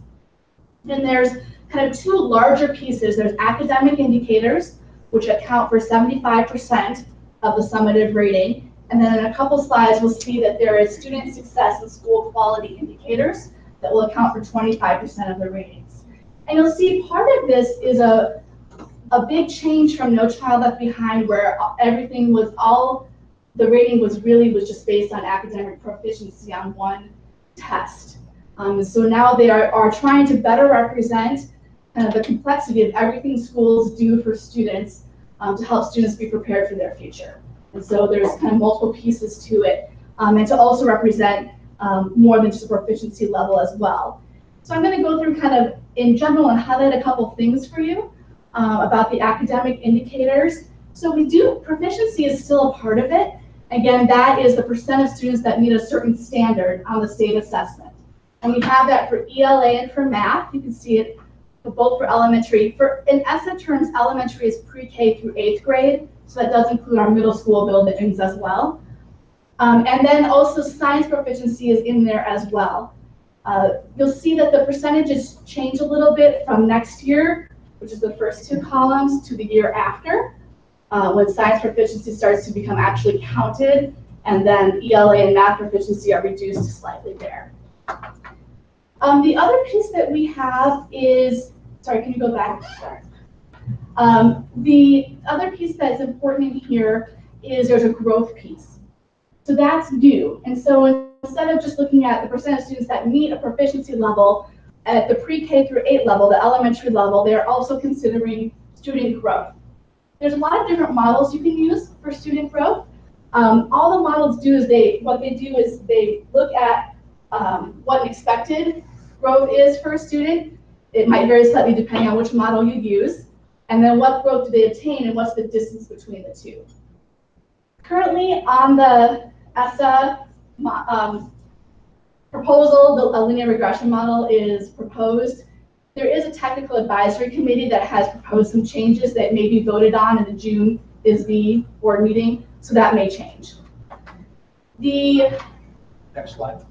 And there's kind of two larger pieces. There's academic indicators, which account for 75% of the summative rating. And then in a couple slides, we'll see that there is student success and school quality indicators that will account for 25% of the ratings. And you'll see part of this is a big change from No Child Left Behind, where everything was the rating was just based on academic proficiency on one test. So now they are trying to better represent the complexity of everything schools do for students to help students be prepared for their future. And so there's kind of multiple pieces to it, and to also represent more than just a proficiency level as well. So I'm going to go through kind of in general and highlight a couple things for you about the academic indicators. So proficiency is still a part of it. Again, that is the percent of students that meet a certain standard on the state assessment. And we have that for ELA and for math. You can see it both for elementary. In ESSA terms, elementary is pre-K through 8th grade, so that does include our middle school buildings as well. And then also science proficiency is in there as well. You'll see that the percentages change a little bit from next year, which is the first two columns, to the year after, when science proficiency starts to become actually counted, and then ELA and math proficiency are reduced slightly there. The other piece that we have is, sorry, can you go back? Sorry. The other piece that's important in here is there's a growth piece. So that's new. And so instead of just looking at the percent of students that meet a proficiency level at the pre-K through 8 level, the elementary level, they're also considering student growth. There's a lot of different models you can use for student growth. All the models do is they look at what an expected growth is for a student. It might vary slightly depending on which model you use. And then what growth do they attain and what's the distance between the two. Currently on the ESSA proposal, a linear regression model is proposed. There is a technical advisory committee that has proposed some changes that may be voted on in the June ISB board meeting, so that may change. Next slide.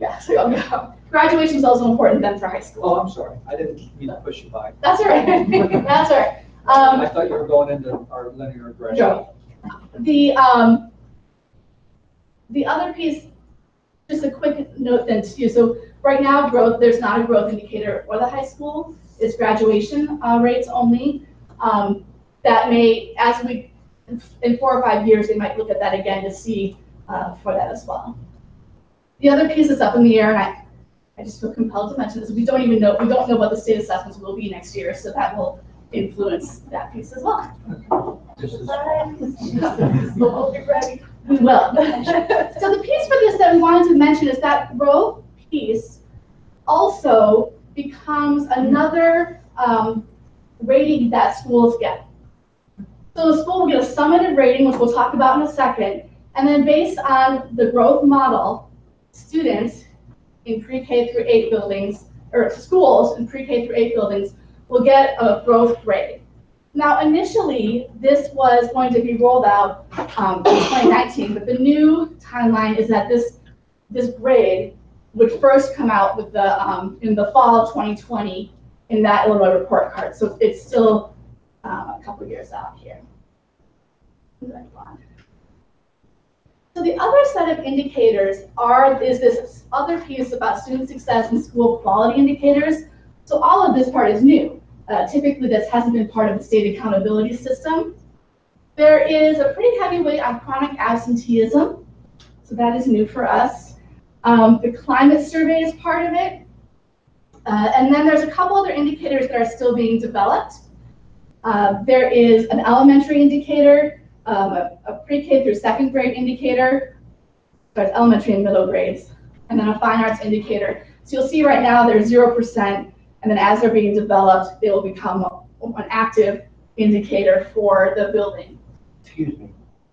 Yeah, so I'll go. Graduation is also important then for high school. Oh, I'm sorry. I didn't mean to push you by. That's all right. That's all right. I thought you were going into our linear regression. No. The other piece, just a quick note then too. So right now, there's not a growth indicator for the high school. It's graduation rates only. That may, in 4 or 5 years, they might look at that again to see for that as well. The other piece that's up in the air, and I just feel compelled to mention this, we don't know what the state assessments will be next year, so that will influence that piece as well. We will. So the piece for this that we wanted to mention is that growth piece also becomes another rating that schools get. So the school will get a summative rating, which we'll talk about in a second, and then based on the growth model, students in pre-K through 8 buildings, or schools in pre-K through 8 buildings, will get a growth grade. Now, initially, this was going to be rolled out in 2019, but the new timeline is that this grade would first come out with in the fall of 2020 in that Illinois report card. So it's still a couple years out here. So the other set of indicators is this other piece about student success and school quality indicators. So all of this part is new. Typically, this hasn't been part of the state accountability system. There is a pretty heavy weight on chronic absenteeism, so that is new for us. The climate survey is part of it. And then there's a couple other indicators that are still being developed. There is an elementary indicator, a pre-K through 2nd grade indicator, sorry, elementary and middle grades, and then a fine arts indicator. So you'll see right now they're 0%, and then as they're being developed, they will become an active indicator for the building. Excuse me.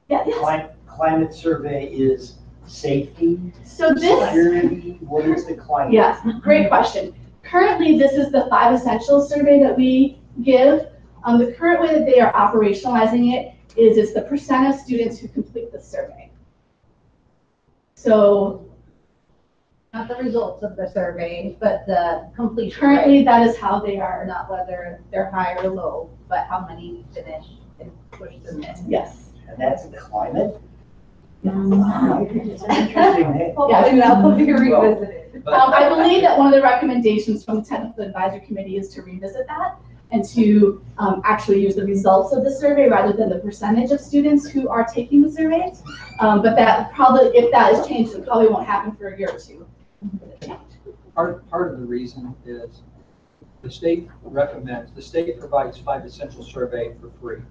Yeah, yes. Climate survey is safety, So this, security, what is the climate? yes, great question. Currently, this is the 5 essentials survey that we give. The current way that they are operationalizing it is it's the percent of students who complete the survey. So not the results of the survey, but the completion currently rate. that is how they are. Not whether they're high or low, but how many finish and push them in. Yes. And that's climate? It's interesting, hey? I'll be revisited. I believe that one of the recommendations from the Technical Advisory Committee is to revisit that and to actually use the results of the survey rather than the percentage of students who are taking the surveys. But that probably, if that is changed, it probably won't happen for a year or two. Part of the reason is the state recommends, the state provides 5 essential survey for free.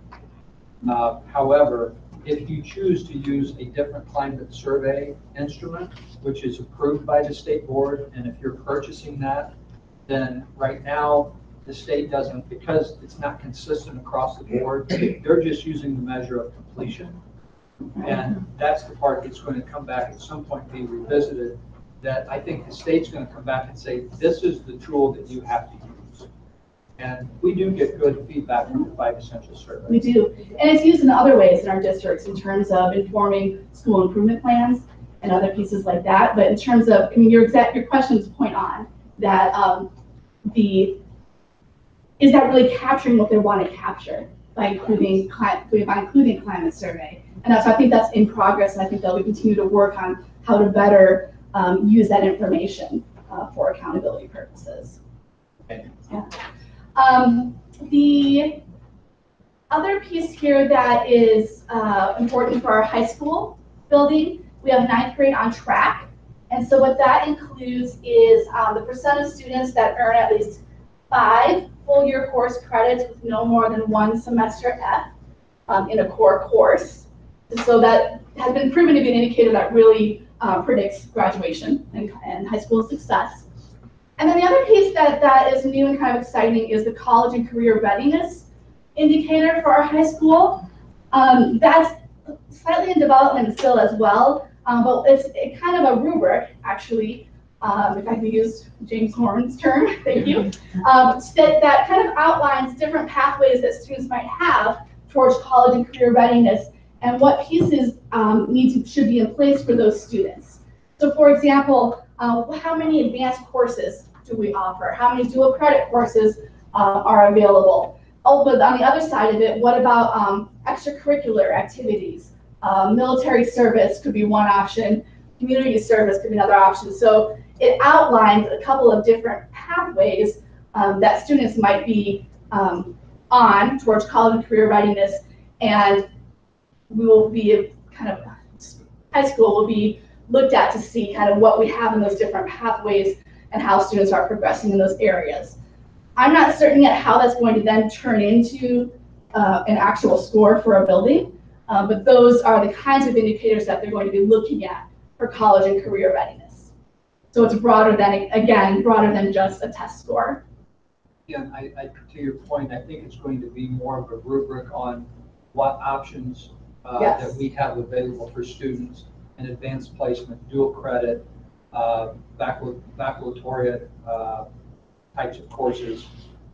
However, if you choose to use a different climate survey instrument, which is approved by the state board, and if you're purchasing that, then right now, the state doesn't, because it's not consistent across the board, they're just using the measure of completion. And that's the part that's going to come back at some point, be revisited, that I think the state's going to come back and say, this is the tool that you have to use. And we do get good feedback from the 5 essential surveys. We do. And it's used in other ways in our districts in terms of informing school improvement plans and other pieces like that. But in terms of, I mean, your question's point on that is that really capturing what they want to capture by including climate survey? And that's, I think that's in progress, and I think that we continue to work on how to better use that information for accountability purposes. Okay. Yeah. The other piece here that is important for our high school building, we have 9th grade on track. And so what that includes is the percent of students that earn at least 5 full-year course credits with no more than 1 semester F in a core course. So that has been proven to be an indicator that really predicts graduation and high school success. And then the other piece that is new and kind of exciting is the college and career readiness indicator for our high school. That's slightly in development still as well, but it's kind of a rubric, actually, if I can use James Horn's term, thank you, that kind of outlines different pathways that students might have towards college and career readiness and what pieces should be in place for those students. So for example, how many advanced courses do we offer? How many dual credit courses are available? Oh, but on the other side of it, what about extracurricular activities? Military service could be one option. Community service could be another option. So it outlines a couple of different pathways that students might be on towards college and career readiness, and we will be kind of, high school will be looked at to see kind of what we have in those different pathways and how students are progressing in those areas. I'm not certain yet how that's going to then turn into an actual score for a building, but those are the kinds of indicators that they're going to be looking at for college and career readiness. So it's broader than, again, broader than just a test score. Again, to your point, I think it's going to be more of a rubric on what options Yes. that we have available for students in advanced placement, dual credit, baccalaureate types of courses,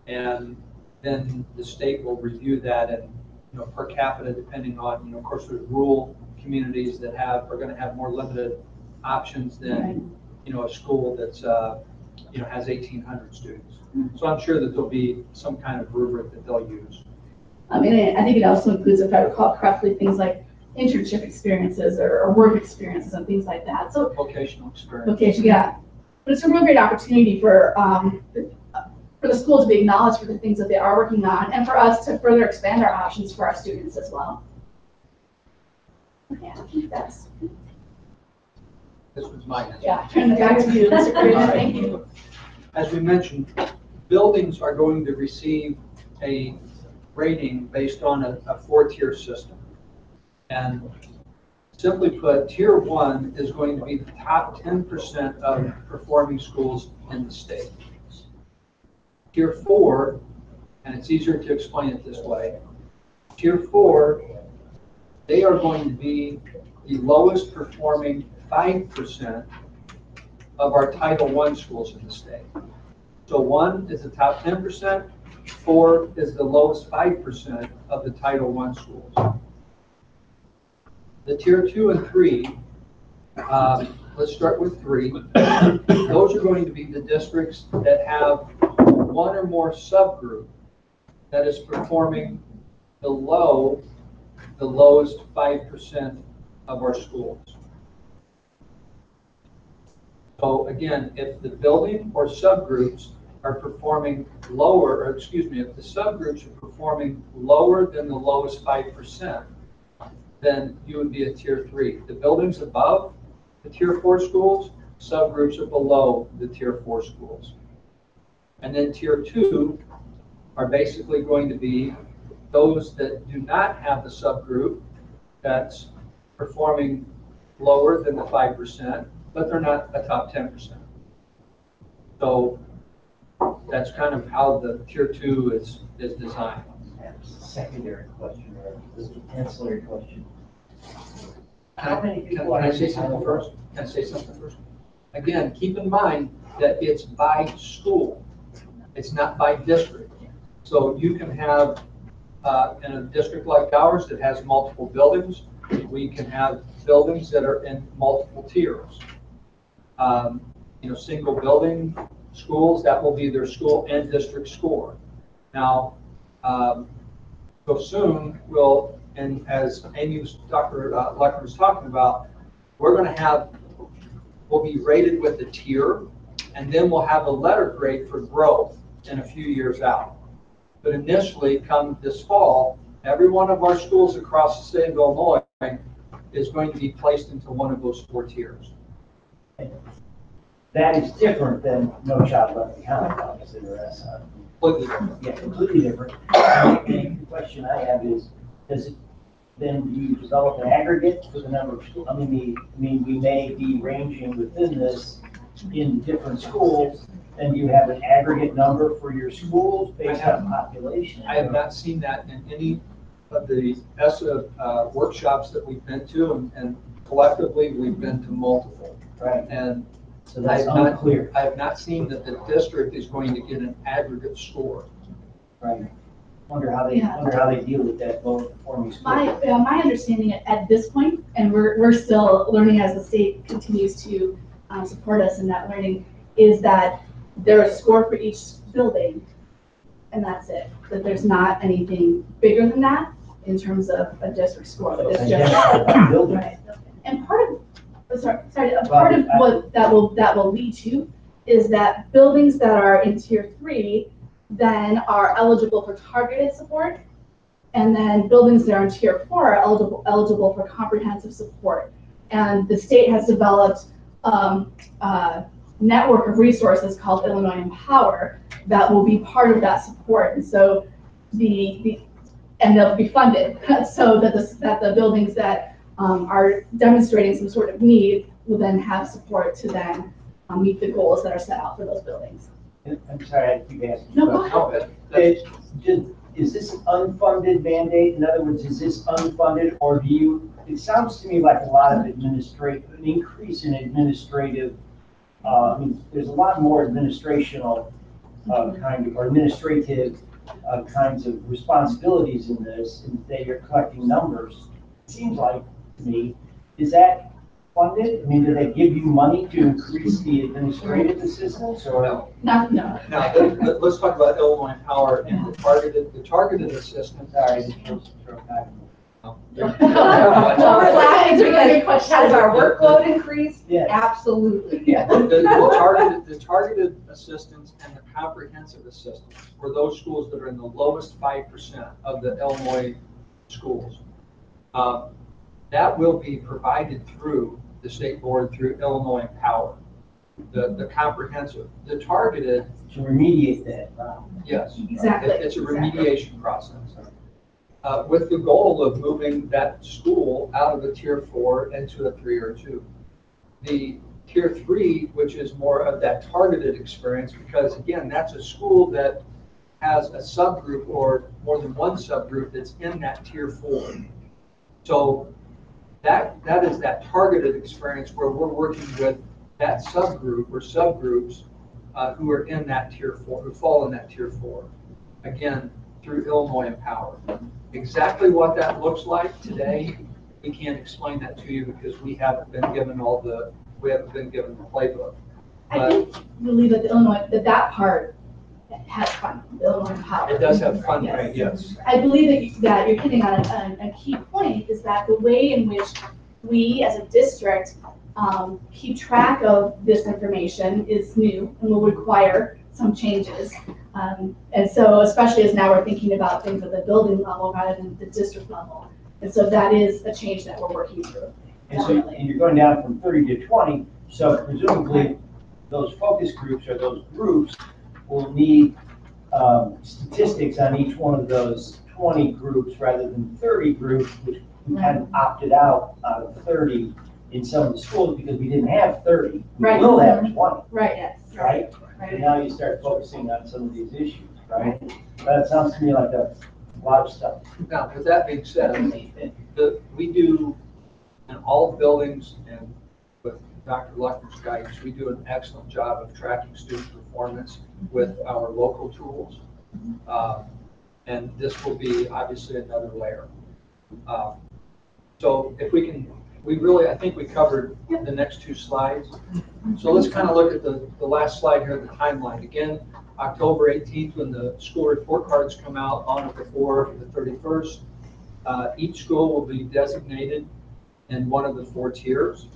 and then the state will review that and, you know, per capita, depending on, you know, of course, there's rural communities that are going to have more limited options than, you know, a school that's, you know, has 1,800 students. So I'm sure that there'll be some kind of rubric that they'll use. And I think it also includes, if I recall correctly, things like internship experiences or work experiences and things like that. So Vocational experience. vocation, yeah. But it's a real great opportunity for the school to be acknowledged for the things that they are working on, and for us to further expand our options for our students as well. Okay, I think that's. This was mine. Yeah, turn it back to you, Mr. Creator. Thank you. As we mentioned, buildings are going to receive a rating based on a 4-tier system. And Simply put, tier 1 is going to be the top 10% of performing schools in the state. Tier 4, and it's easier to explain it this way, tier 4, they are going to be the lowest performing 5% of our Title I schools in the state. So 1 is the top 10%, 4 is the lowest 5% of the Title I schools. The tier 2 and 3, let's start with 3. Those are going to be the districts that have one or more subgroup that is performing below the lowest 5% of our schools. So again, if the building or subgroups are performing lower, or excuse me, if the subgroups are performing lower than the lowest 5%, then you would be a tier 3. The buildings above the tier 4 schools, subgroups are below the tier 4 schools. And then tier 2 are basically going to be those that do not have the subgroup that's performing lower than the 5%, but they're not a top 10%. So that's kind of how the tier 2 is designed. Secondary question or ancillary question. Can I say something first? Can I say something first? Again, keep in mind that it's by school. It's not by district. So you can have, in a district like ours that has multiple buildings, we can have buildings that are in multiple tiers. Single building schools, that will be their school and district score. Now, so soon we'll, and as Dr. Lecker was talking about, we're going to we'll be rated with a tier, and then we'll have a letter grade for growth in a few years out. But initially, come this fall, every one of our schools across the state of Illinois is going to be placed into one of those 4 tiers. That is different than No Child Left Behind, obviously, or SI. Completely different. Yeah, completely different. And the question I have is, do you develop an aggregate for the number of schools? We may be ranging within this in different schools, and you have an aggregate number for your schools based on population. I have not seen that in any of the ESSA workshops that we've been to, and collectively we've been to multiple. Right. And so that's unclear. I have not seen that the district is going to get an aggregate score. Right. Wonder how they deal with that low performing school. My understanding at this point, and we're still learning as the state continues to support us in that learning, is that there's a score for each building, and that's it. That there's not anything bigger than that in terms of a district score. But it's just right. And part of what that will lead to is that buildings that are in tier 3 then are eligible for targeted support, and then buildings that are in tier 4 are eligible for comprehensive support. And the state has developed a network of resources called Illinois Empower that will be part of that support. And so and they'll be funded so that the buildings that are demonstrating some sort of need will then have support to then meet the goals that are set out for those buildings. I'm sorry, I keep asking. No, go ahead. Is this an unfunded mandate? In other words, is this unfunded, or it sounds to me like a lot of an increase in administrative, there's a lot more administrative kinds of responsibilities in this, and that you're collecting numbers. It seems like to me, is that funded? Do they give you money to increase the administrative assistance, or no? No. Now, let's talk about Illinois Empower and the targeted assistance. Has our workload increased? Yes. Absolutely. Yeah. The targeted assistance and the comprehensive assistance for those schools that are in the lowest 5% of the Illinois schools. That will be provided through the state board, through Illinois Empower. The comprehensive, the targeted. To remediate that. Yes. Exactly. It's a remediation process. with the goal of moving that school out of a tier 4 into a 3 or 2. The tier 3, which is more of that targeted experience, because again, that's a school that has a subgroup or more than one subgroup that's in that tier 4. So that is that targeted experience where we're working with that subgroup or subgroups who are in that tier 4, who fall in that tier 4. Again, through Illinois Empower. Exactly what that looks like today, we can't explain that to you because we haven't been given the playbook. I think believe that the Illinois, that part has fun, the Illinois Empower. It does have fun, right? Yes. I believe that you're hitting on a key point, is that the way in which we as a district keep track of this information is new and will require some changes. And so especially as now we're thinking about things at the building level rather than the district level. And so that is a change that we're working through. And so and you're going down from 30 to 20, so presumably those focus groups or those groups will need statistics on each one of those 20 groups rather than 30 groups, which we kind of opted out of 30 in some of the schools because we didn't have 30. We will have 20. Right, yes. Right? And now you start focusing on some of these issues, right? That sounds to me like a lot of stuff. Now, with that being said, we do in all buildings and with Dr. Luckner's guidance, we do an excellent job of tracking student performance with our local tools. And this will be obviously another layer. So if we can, I think we covered the next 2 slides. So let's kind of look at the last slide here, the timeline. Again, October 18th, when the school report cards come out on or before the 31st, each school will be designated in one of the 4 tiers.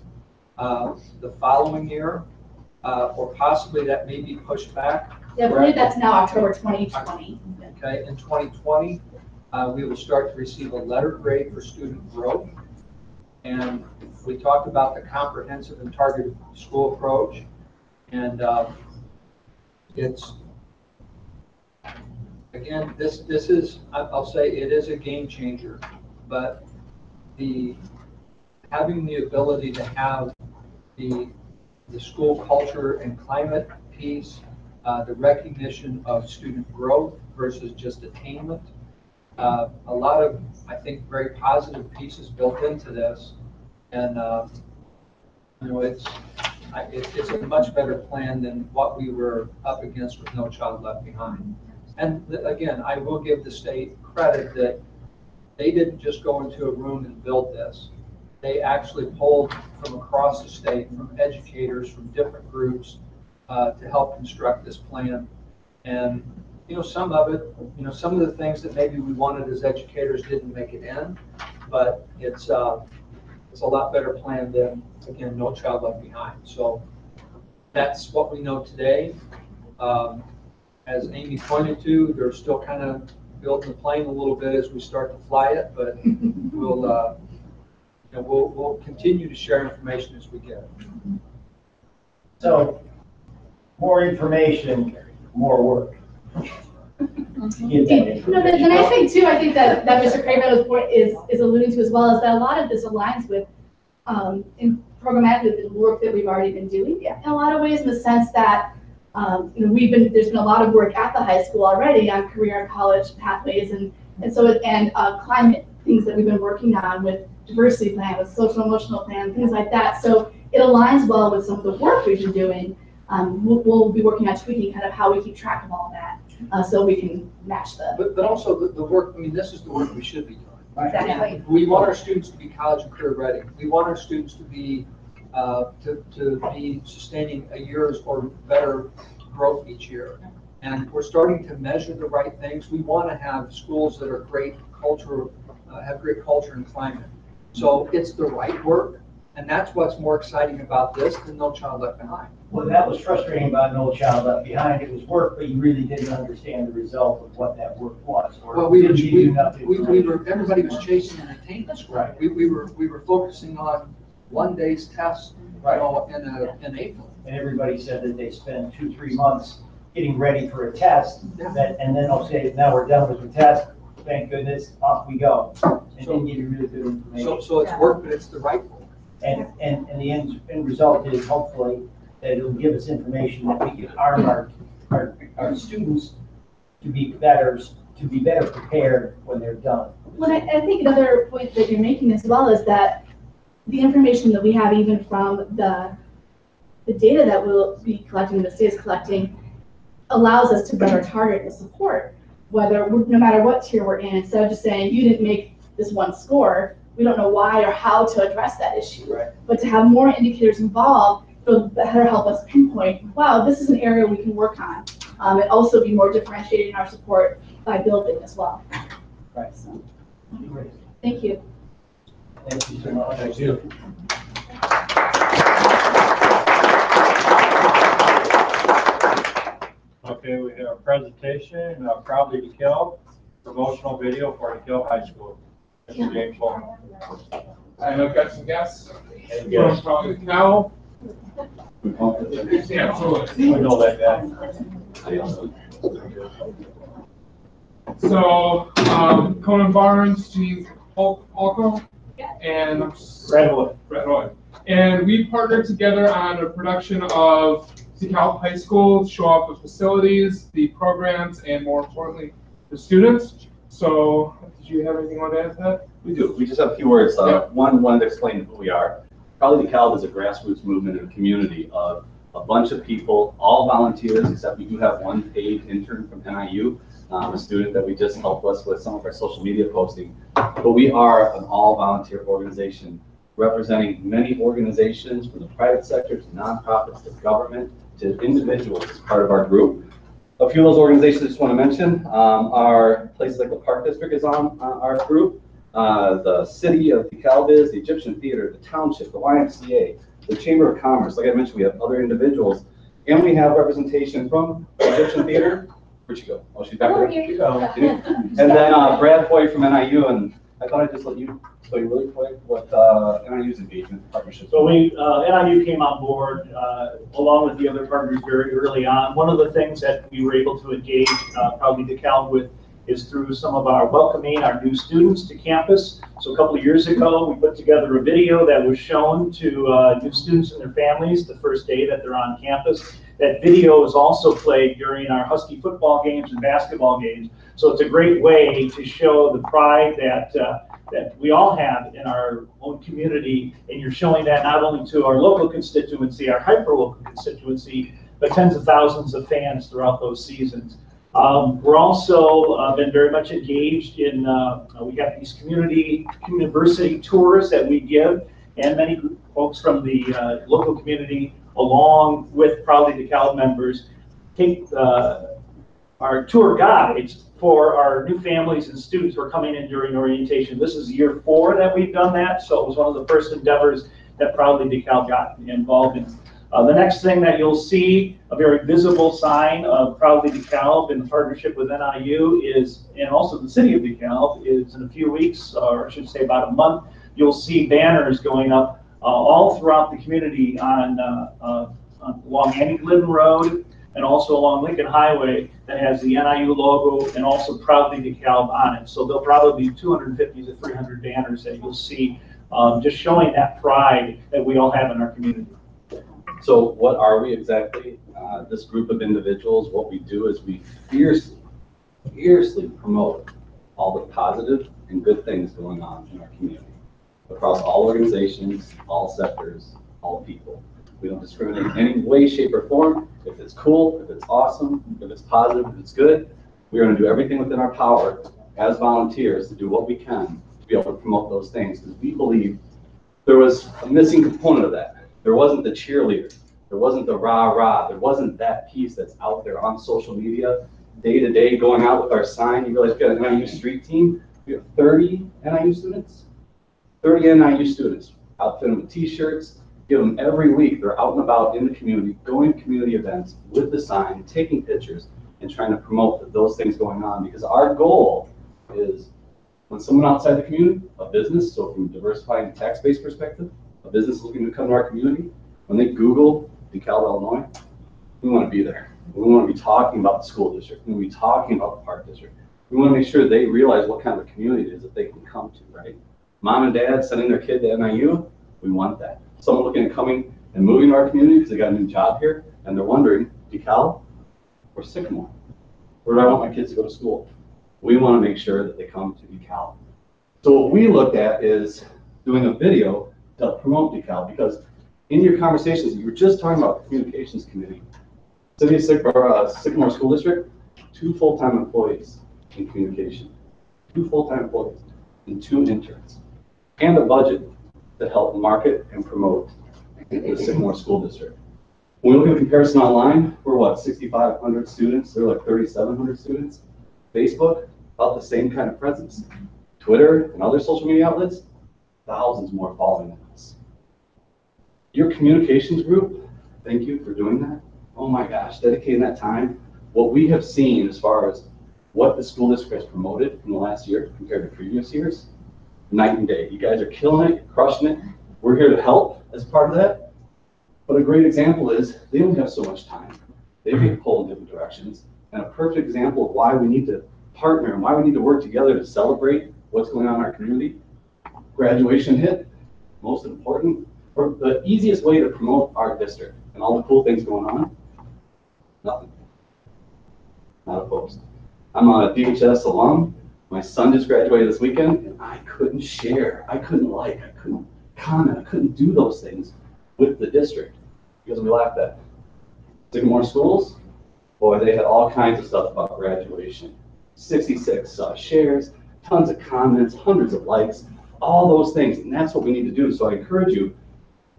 The following year, or possibly that may be pushed back. Yeah, I believe that's now October 2020. Okay, in 2020, we will start to receive a letter grade for student growth. And we talked about the comprehensive and targeted school approach. And it's, again, this is, I'll say it is a game changer, but having the ability to have the school culture and climate piece, the recognition of student growth versus just attainment, a lot of, I think, very positive pieces built into this, and it's a much better plan than what we were up against with No Child Left Behind. And again, I will give the state credit that they didn't just go into a room and build this. They actually pulled from across the state, from educators, from different groups, to help construct this plan. And some of it, some of the things that maybe we wanted as educators didn't make it in, but it's a lot better plan than, again, No Child Left Behind. So that's what we know today. As Amy pointed to, they're still kind of building the plane a little bit as we start to fly it, but we'll continue to share information as we get it. So, more information, more work. The nice thing too, I think that Mr. Craven is alluding to as well, is that a lot of this aligns with programmatically the work that we've already been doing. Yeah. In a lot of ways, in the sense that there's been a lot of work at the high school already on career and college pathways and climate things that we've been working on with diversity plan, with social emotional plan, things like that. So it aligns well with some of the work we've been doing. We'll be working on tweaking kind of how we keep track of all that, so we can match the. But also the work. I mean, this is the work we should be doing. Exactly. We want our students to be college and career ready. We want our students to be sustaining a year's or better growth each year. And we're starting to measure the right things. We want to have schools that are great culture, have great culture and climate. So it's the right work, and that's what's more exciting about this than No Child Left Behind. Well, that was frustrating about No Child Left Behind. It was work, but you really didn't understand the result of what that work was. Well, everybody was chasing an attainment score. Right. We were focusing on one day's test, in April. And everybody said that they spend 2-3 months getting ready for a test, and then they'll say, now we're done with the test, thank goodness, off we go. And then give you really good information. So it's work, but it's the right work. And the end result is hopefully that it'll give us information that we can arm our students to be better prepared when they're done. Well, I think another point that you're making as well is that the information that we have, even from the data that we'll be collecting, the state is collecting, allows us to better target the support, no matter what tier we're in. Instead of just saying, you didn't make this one score, we don't know why or how to address that issue. Right. But to have more indicators involved will better help us pinpoint, wow, this is an area we can work on. And also be more differentiated in our support by building as well. Right. So, thank you. Thank you so much. Thank you. Okay, we have a presentation of Proudly Dekalb, promotional video for Dekalb High School. Mr. James Bowman. I've got some guests Yes. from Proudly Dekalb. Yeah, absolutely. We know that guy. So, Conan Barnes, Steve Holcomb, and Redwood. And we partnered together on a production of Dekalb High School, show off the facilities, the programs, and more importantly, the students. So, did you have anything you want to add to that? We do. We just have a few words. One, wanted to explain who we are. Proudly Dekalb is a grassroots movement in a community of a bunch of people, all volunteers, except we do have one paid intern from NIU, a student that we just helped us with some of our social media posting. But we are an all volunteer organization representing many organizations from the private sector to nonprofits to government to individuals as part of our group. A few of those organizations I just want to mention are places like the Park District is on our group. The city of Dekalb is, the Egyptian Theater, the township, the YMCA, the Chamber of Commerce. Like I mentioned, we have other individuals, and we have representation from the Egyptian Theater. Where'd she go? Oh, she's back there. And then Brad Hoy from NIU, and I thought I'd just let you explain really quick what NIU's engagement partnership. So NIU came on board along with the other partners very early on. One of the things that we were able to engage Proudly Dekalb with is through some of our welcoming our new students to campus. So a couple of years ago, we put together a video that was shown to new students and their families the first day that they're on campus. That video is also played during our Husky football games and basketball games. So it's a great way to show the pride that we all have in our own community, and you're showing that not only to our local constituency, our hyper-local constituency, but tens of thousands of fans throughout those seasons. We're also been very much engaged in, we have these university tours that we give, and many folks from the local community, along with Proudly Dekalb members, take our tour guides for our new families and students who are coming in during orientation. This is year 4 that we've done that, so it was one of the first endeavors that Proudly Dekalb got involved in. The next thing that you'll see, a very visible sign of Proudly Dekalb in partnership with NIU is, and also the city of Dekalb, is in a few weeks, or I should say about a month, you'll see banners going up all throughout the community along Annie Glidden Road and also along Lincoln Highway that has the NIU logo and also Proudly Dekalb on it. So there'll probably be 250 to 300 banners that you'll see just showing that pride that we all have in our community. So what are we exactly? This group of individuals, what we do is we fiercely promote all the positive and good things going on in our community across all organizations, all sectors, all people. We don't discriminate in any way, shape, or form. If it's cool, if it's awesome, if it's positive, if it's good, we're going to do everything within our power as volunteers to do what we can to be able to promote those things, because we believe there was a missing component of that. There wasn't the cheerleader. There wasn't the rah-rah. There wasn't that piece that's out there on social media, day to day, going out with our sign. You realize we got an NIU street team. We have 30 NIU students. 30 NIU students. Outfit them with t-shirts. Give them every week. They're out and about in the community, going to community events with the sign, taking pictures, and trying to promote those things going on. Because our goal is when someone outside the community, a business, so from a diversifying tax-based perspective, a business looking to come to our community, when they Google Dekalb, Illinois, we want to be there. We want to be talking about the school district. We want to be talking about the park district. We want to make sure they realize what kind of a community it is that they can come to, right? Mom and dad sending their kid to NIU, we want that. Someone looking at coming and moving to our community because they got a new job here, and they're wondering, Dekalb or Sycamore? Where do I want my kids to go to school? We want to make sure that they come to Dekalb. So what we looked at is doing a video to promote Dekalb, because in your conversations, you were just talking about the communications committee. City of Sycamore School District, 2 full-time employees in communication, 2 full-time employees and 2 interns, and a budget to help market and promote the Sycamore School District. When we look at the comparison online, we're what, 6,500 students? They're like 3,700 students. Facebook, about the same kind of presence. Twitter and other social media outlets, thousands more following us. Your communications group, thank you for doing that. Oh my gosh, dedicating that time. What we have seen as far as what the school district has promoted in the last year compared to previous years, night and day. You guys are killing it, crushing it. We're here to help as part of that. But a great example is they don't have so much time. They get pulled in different directions. And a perfect example of why we need to partner and why we need to work together to celebrate what's going on in our community. Graduation hit, most important, or the easiest way to promote our district and all the cool things going on, nothing. Not a post. I'm a DHS alum. My son just graduated this weekend, and I couldn't share, I couldn't like, I couldn't comment, I couldn't do those things with the district because we lacked that. Sycamore schools, boy, they had all kinds of stuff about graduation. 66 shares, tons of comments, hundreds of likes, all those things, and that's what we need to do. So I encourage you,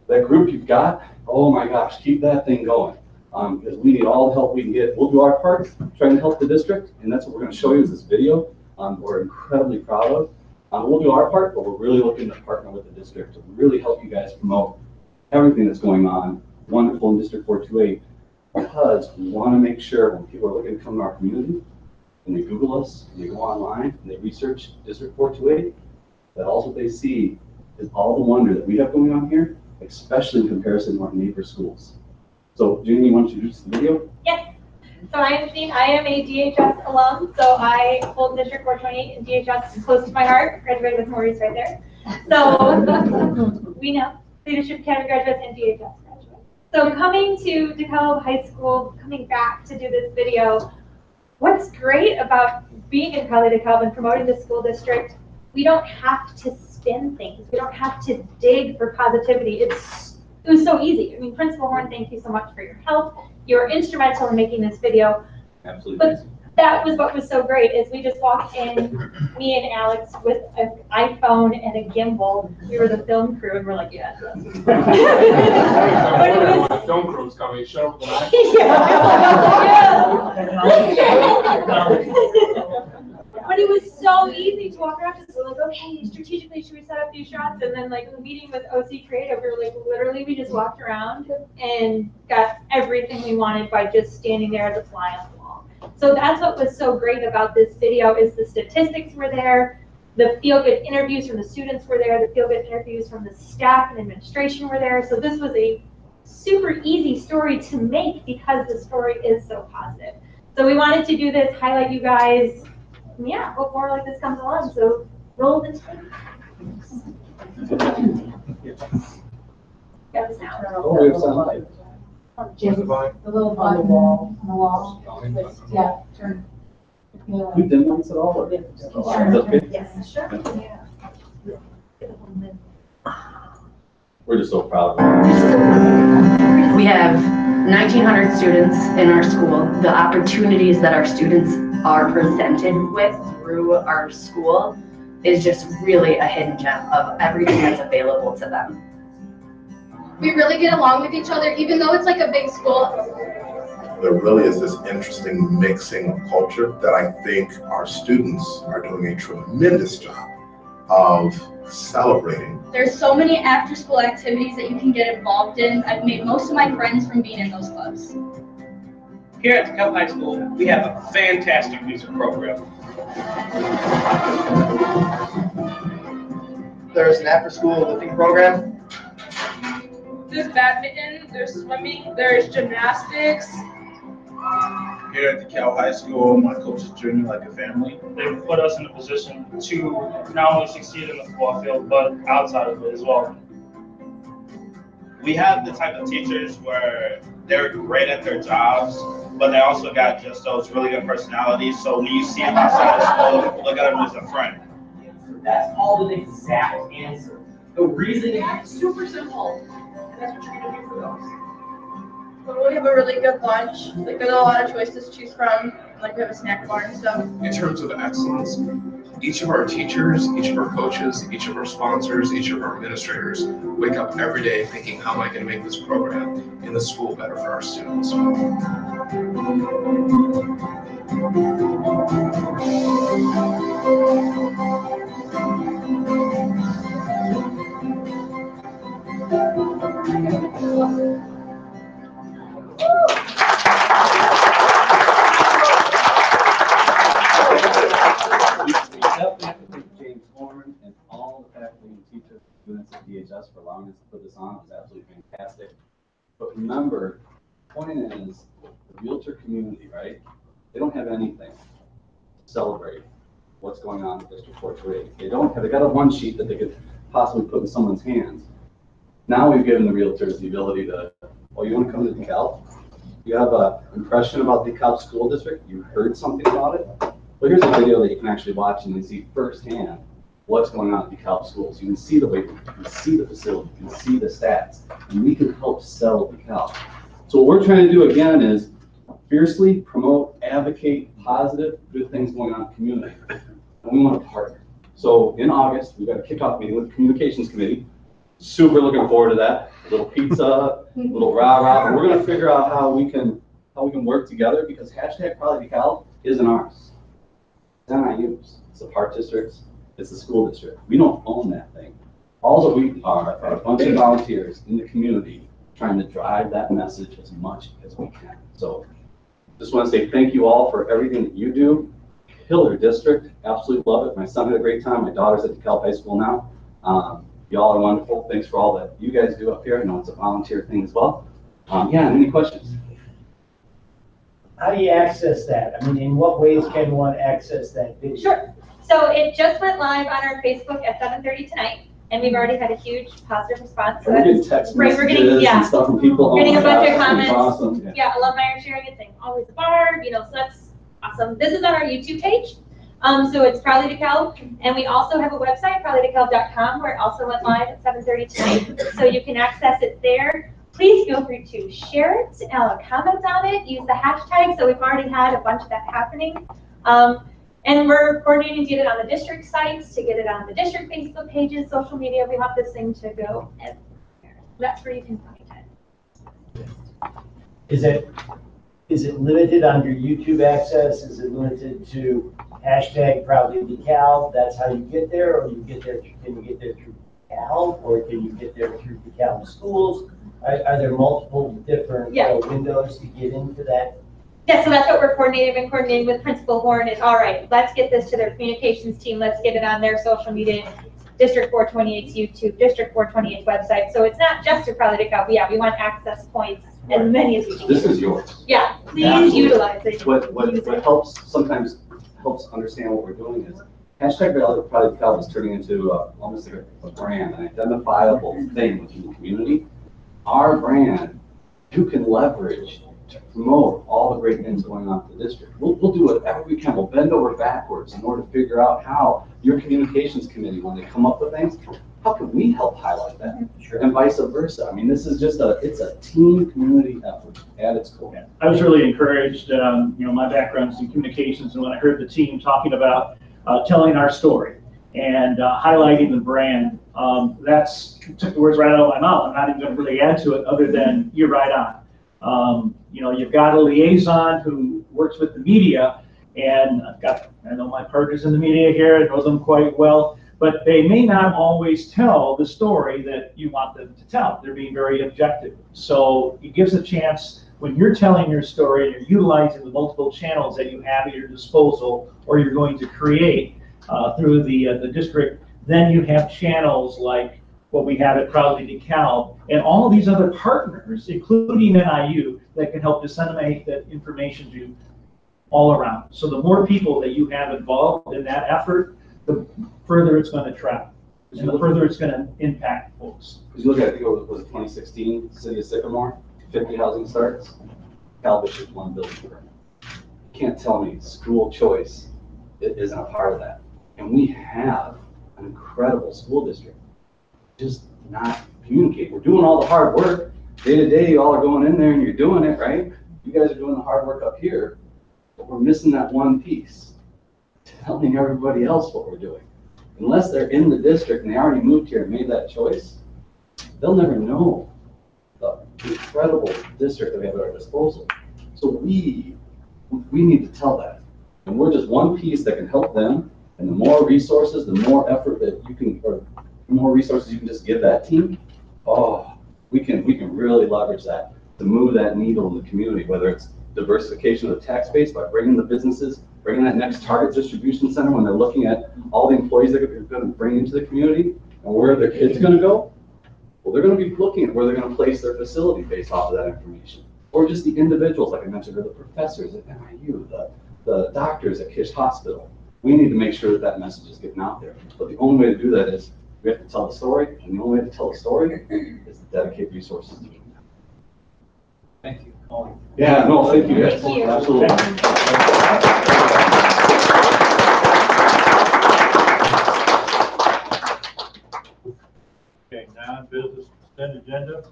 that group you've got, oh my gosh, keep that thing going. Because we need all the help we can get. We'll do our part, trying to help the district, and that's what we're going to show you is this video. We're incredibly proud of. We'll do our part, but we're really looking to partner with the district to really help you guys promote everything that's going on, wonderful in District 428, because we want to make sure when people are looking to come to our community, and they Google us, and they go online, and they research District 428, that all what they see is all the wonder that we have going on here, especially in comparison to our neighbor schools. So, Jeannie, you want to introduce the video? Yes. So I am Jean. I am a DHS alum. So I hold District 428 and DHS is close to my heart. Graduated with Maurice right there. So we know Leadership Academy graduates and DHS graduates. So coming to Dekalb High School, coming back to do this video, what's great about being in Dekalb and promoting the school district, we don't have to spin things. We don't have to dig for positivity. It was so easy. I mean, Principal Horn, thank you so much for your help. You were instrumental in making this video. Absolutely. But that was what was so great is we just walked in, me and Alex, with an iPhone and a gimbal. We were the film crew, and we're like, yeah. Film crew's coming. Show up with an But it was so easy to walk around. Just like, okay, strategically, should we set up these shots? And then, like, in the meeting with OC Creative, we were like, literally, we just walked around and got everything we wanted by just standing there as a fly on the wall. So that's what was so great about this video is the statistics were there, the feel-good interviews from the students were there, the feel-good interviews from the staff and administration were there. So this was a super easy story to make because the story is so positive. So we wanted to do this, highlight you guys. Yeah, hope more like this comes along. So roll the tape. Got the sound. Oh, we have sound. The little button on the wall. Yeah, turn. We dim lights at all? Or? Okay. Yes, sure. Yeah. We're just so proud of it. We have 1,900 students in our school. The opportunities that our students are presented with through our school is just really a hidden gem of everything that's available to them. We really get along with each other, even though it's like a big school. There really is this interesting mixing of culture that I think our students are doing a tremendous job of celebrating. There's so many after-school activities that you can get involved in. I've made most of my friends from being in those clubs. Here at Dekalb High School, we have a fantastic music program. There's an after-school lifting program. There's badminton, there's swimming, there's gymnastics. Here at Dekalb High School, my coaches treat me like a family. They've put us in a position to not only succeed in the football field, but outside of it as well. We have the type of teachers where they're great at their jobs, but they also got just those really good personalities. So when you see them outside of school, look at them as a friend. That's all the exact answer. The reasoning is super simple, and that's what you're going to do for those. But we have a really good lunch. Like there's a lot of choices to choose from. Like we have a snack bar and stuff. In terms of excellence, each of our teachers, each of our coaches, each of our sponsors, each of our administrators wake up every day thinking, how am I going to make this program in the school better for our students? And all the faculty and teachers and students at DHS for allowing us to put this on. It was absolutely fantastic. But remember, the point is, the realtor community, right? They don't have anything to celebrate what's going on in District 428. They don't have, they got a one sheet that they could possibly put in someone's hands. Now we've given the realtors the ability to, oh, you want to come to Dekalb? You have an impression about Dekalb School District? You heard something about it? Well, here's a video that you can actually watch and you can see firsthand what's going on at Dekalb schools. You can see the weight, you can see the facility, you can see the stats, and we can help sell Dekalb. So what we're trying to do again is fiercely promote, advocate positive, good things going on in the community. And we want to partner. So in August, we've got a kickoff meeting with the communications committee. Super looking forward to that. A little pizza, a little rah-rah. And we're going to figure out how we can work together, because hashtag Probably Dekalb isn't ours. It's NIU's. It's the park districts. It's the school district. We don't own that thing. All that we are a bunch of volunteers in the community trying to drive that message as much as we can. So just want to say thank you all for everything that you do. Killer district, absolutely love it. My son had a great time. My daughter's at Dekalb High School now. Y'all are wonderful. Thanks for all that you guys do up here. I know it's a volunteer thing as well. Yeah, any questions? How do you access that? I mean, in what ways can one access that video? Sure. So it just went live on our Facebook at 7:30 tonight, and we've already had a huge positive response. So we're getting text messages and stuff from people. We're getting a bunch of That's comments. awesome. Yeah, alumni are sharing it, saying always a Barb, so that's awesome. This is on our YouTube page. So it's Probably Dekalb, and we also have a website, probablydekalb.com, where it also went live at 7:30 tonight. So you can access it there. Please feel free to share it, comment on it, use the hashtag. So we've already had a bunch of that happening. And we're coordinating to get it on the district sites, to get it on the district Facebook pages, social media. We want this thing to go everywhere. That's where you can find it. Is it limited under YouTube access? Is it limited to hashtag Probably Dekalb? That's how you get there, or you get there? Can you get there through Dekalb, or can you get there through Dekalb schools? Are there multiple different windows to get into that? Yeah, so that's what we're coordinating. We've been coordinating with Principal Horn. Is all right, let's get this to their communications team. Let's get it on their social media, District 428's YouTube, District 428's website. So it's not just to Probably Dekalb. Yeah, we want access points as many as we can. This is yours. Yeah, please utilize it. What helps sometimes helps understand what we're doing is hashtag Probably Dekalb is turning into almost like a brand, an identifiable thing within the community. Our brand, you can leverage to promote all the great things going on in the district. We'll do whatever we can. We'll bend over backwards in order to figure out how your communications committee, when they come up with things, how can we help highlight that? Sure. And vice versa. I mean, this is just it's a team community effort at its core. I was really encouraged. My background is in communications, and when I heard the team talking about telling our story and highlighting the brand, that's took the words right out of my mouth. I'm not even going to really add to it other than you're right on. You've got a liaison who works with the media, and I know my partners in the media here, I know them quite well, but they may not always tell the story that you want them to tell. They're being very objective. So it gives a chance when you're telling your story and you're utilizing the multiple channels that you have at your disposal or you're going to create through the district, then you have channels like what we have at Probably Dekalb and all of these other partners, including NIU, that can help disseminate that information to all around. So the more people that you have involved in that effort, the further it's going to travel, and the further it's going to impact folks. Because you look at, I think it was 2016, City of Sycamore, 50 housing starts, Dekalb issued 1 building permit. You can't tell me school choice isn't a part of that. And we have an incredible school district, just not communicate. We're doing all the hard work. Day to day, you all are going in there and you're doing it, right? You guys are doing the hard work up here, but we're missing that one piece, telling everybody else what we're doing. Unless they're in the district and they already moved here and made that choice, they'll never know the incredible district that we have at our disposal. So we need to tell that. And we're just one piece that can help them. And the more resources, the more effort that you can, or the more resources you can just give that team, oh, we can really leverage that to move that needle in the community, whether it's diversification of the tax base by bringing the businesses, bringing that next target distribution center when they're looking at all the employees that they're going to bring into the community and where their kids are going to go. Well, they're going to be looking at where they're going to place their facility based off of that information. Or just the individuals, like I mentioned, or the professors at NIU, the doctors at Kish Hospital. We need to make sure that that message is getting out there. But the only way to do that is we have to tell the story, and the only way to tell the story is to dedicate resources to doing that. Thank you, Colin. Yeah, no, thank you guys. Thank you. Absolutely. Okay, non-business consent agenda.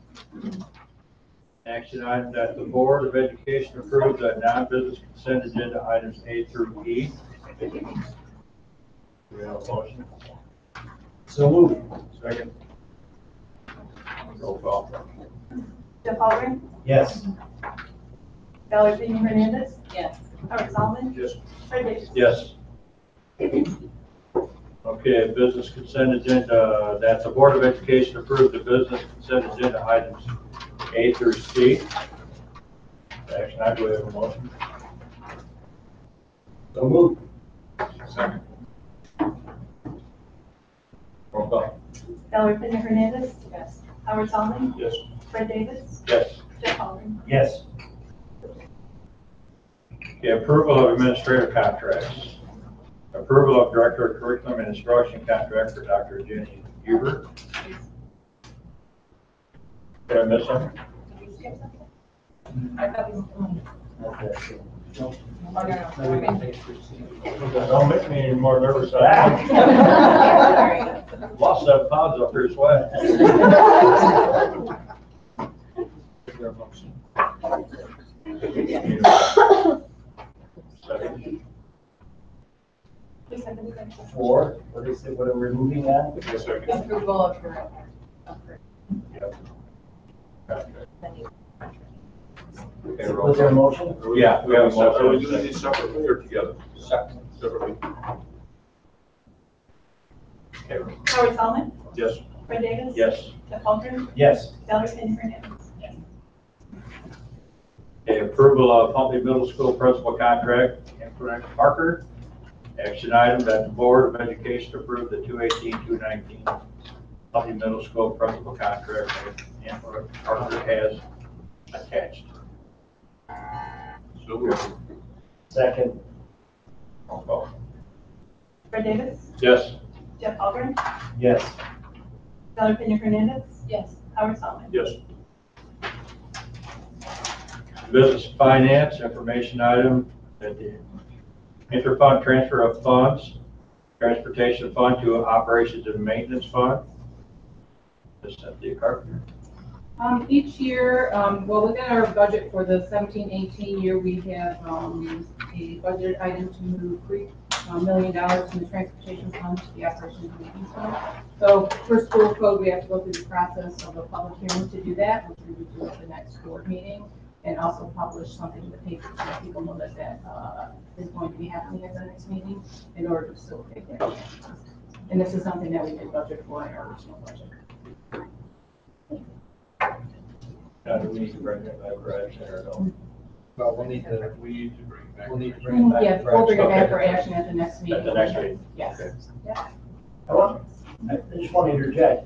Action item that the Board of Education approves the non-business consent agenda items A through E. Do we have a motion? So moved. Second. Roll call. Dekalb, Yes. Valerie Pena Hernandez, Yes. Howard Solomon, Yes. Fred Davis. Yes. Okay, business consent agenda, that the Board of Education approve the business consent agenda items A through C. Action item, do we have a motion? So moved. Second. Roll call. Valerie Pena Hernandez, Yes. Howard Solomon, Yes. Fred Davis, Yes. Dekalb. Yes. Okay, approval of administrative contracts. Approval of Director of Curriculum and Instruction contract for Dr. Jenny Huber. Did I miss something? I thought we Okay. Don't make me any more nervous. Sorry. Lost 7 pounds up here sweating. Four, what is it, what are we moving on? Approval of her. Was there a motion? Yeah, we have a motion. Are we doing these separately or together? Separately. Okay. Howard Solomon, Yes. Fred Davis. Yes. Dekalb, Yes. Valerie Pena Hernandez. Okay, approval of Huntley Middle School principal contract, Antoinette Parker. Action item that the Board of Education approve the 218-219 Huntley Middle School principal contract that Antoinette Parker has attached. So moved. Second. Roll call. Fred Davis, Yes. Dekalb, Yes. Valerie Pena Hernandez, Yes. Howard Solomon. Yes. Business finance information item that the interfund transfer of funds, transportation fund to operations and maintenance fund. Ms. Cynthia Carpenter. Each year, well, within our budget for the 17-18 year, we have a budget item to move $3 million from the transportation fund to the operations and maintenance fund. So for school code, we have to go through the process of a public hearing to do that, which we would do at the next board meeting, and also publish something in the paper so that people know that that is going to be happening at the next meeting in order to facilitate that. And this is something that we did budget for in our original budget. Now, do we need to bring it back for action or no? Well, we'll need to bring it back. Yeah, we'll bring it back Okay. for action at the next meeting. At the next meeting? Yes. Okay. Yeah. How I just want to interject.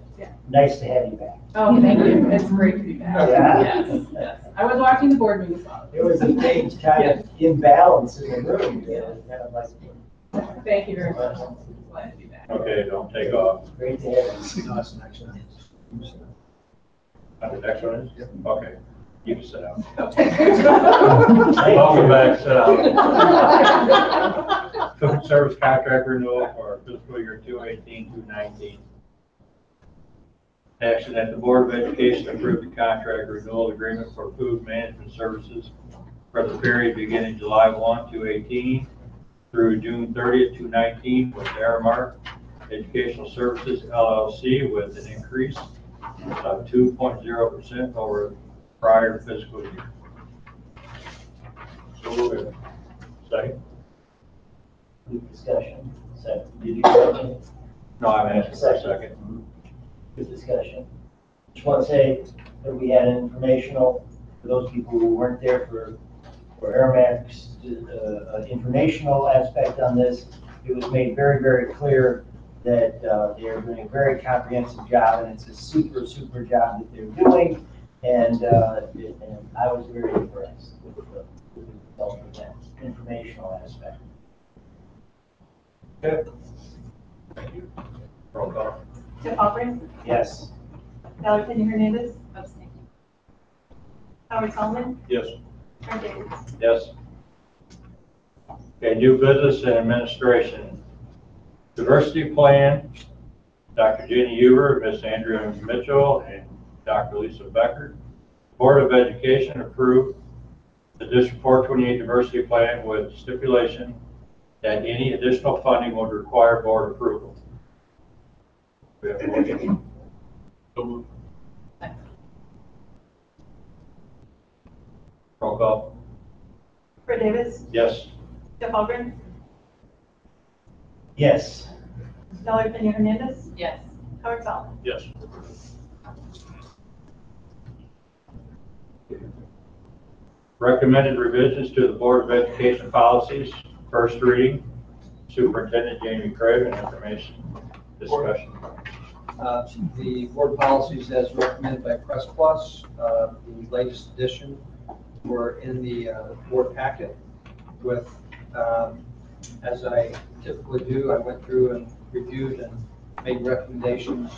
Nice to have you back. Oh, thank you. It's great to be back. Yeah. Yes. I was watching the board meeting. There was a big kind of imbalance in the room. Yeah, kind of like. Thank you very much. Glad to be back. Okay, don't take off. Great to have you. No, that's the next one. The next one is? Okay, you can sit down. Welcome back, sit down. Food service contract renewal for fiscal year 2018-2019. Action that the Board of Education approve the contract renewal agreement for food management services for the period beginning July 1, 2018 through June 30th, 2019 with Aramark Educational Services LLC with an increase of 2.0% over prior fiscal year. So moved. Second? Discussion. Second. Did you second? No, I'm asking for a second. Good discussion. Just want to say that we had an informational, for those people who weren't there for Airmac's informational aspect on this. It was made very, very clear that they're doing a very comprehensive job, and it's a super, super job that they're doing. And I was very impressed with the result of that informational aspect. Okay. Thank you. Roll call. Jeff Albrecht, Yes. Valerie Penny Hernandez, abstain. Howard Solomon, Yes. Aaron Davis. Yes. Okay, new business and administration. Diversity plan, Dr. Jenny Huber, Miss Andrea Mitchell, and Dr. Lisa Becker. Board of Education approved the District 428 diversity plan with stipulation that any additional funding would require board approval. We have a motion. Roll call. Fred Davis, Yes. Jeff Albrecht, Yes. Valerie Penny Hernandez, Yes. Howard Solomon. Yes. Recommended revisions to the Board of Education policies, first reading, Superintendent Jamie Craig, and information discussion. The board policies as recommended by Press Plus, the latest edition were in the board packet with, as I typically do, I went through and reviewed and made recommendations.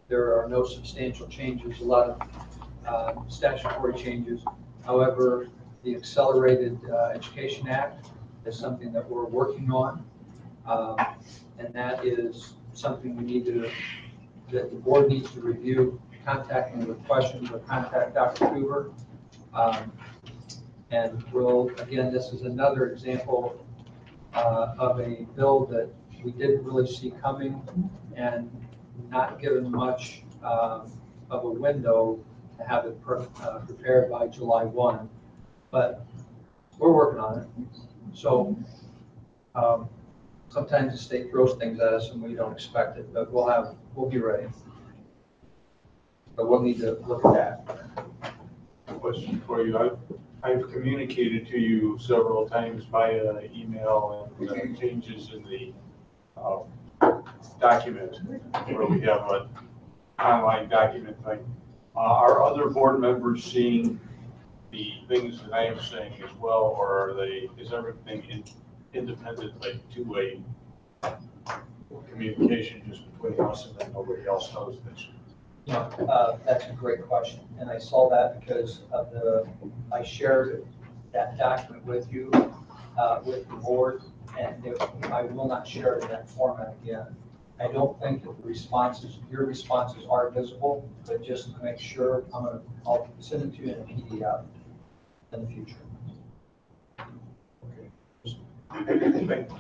There are no substantial changes, a lot of statutory changes. However, the Accelerated Education Act is something that we're working on. And that is something we need to, that the board needs to review. Contact me with questions or contact Dr. Hoover. And we'll, again, this is another example of a bill that we didn't really see coming and not given much of a window to have it prepared by July 1. But we're working on it. So sometimes the state throws things at us and we don't expect it, but we'll be ready. But we'll need to look at that. Question for you. I've communicated to you several times via email and changes in the document where we have an online document thing. Are other board members seeing the things that I am saying as well, or is everything independent, like two-way communication just between us and then nobody else knows this? That's a great question, and I saw that because of I shared that document with you, with the board, and I will not share it in that format again. I don't think that your responses are visible, but just to make sure, I'll send it to you in a PDF in the future.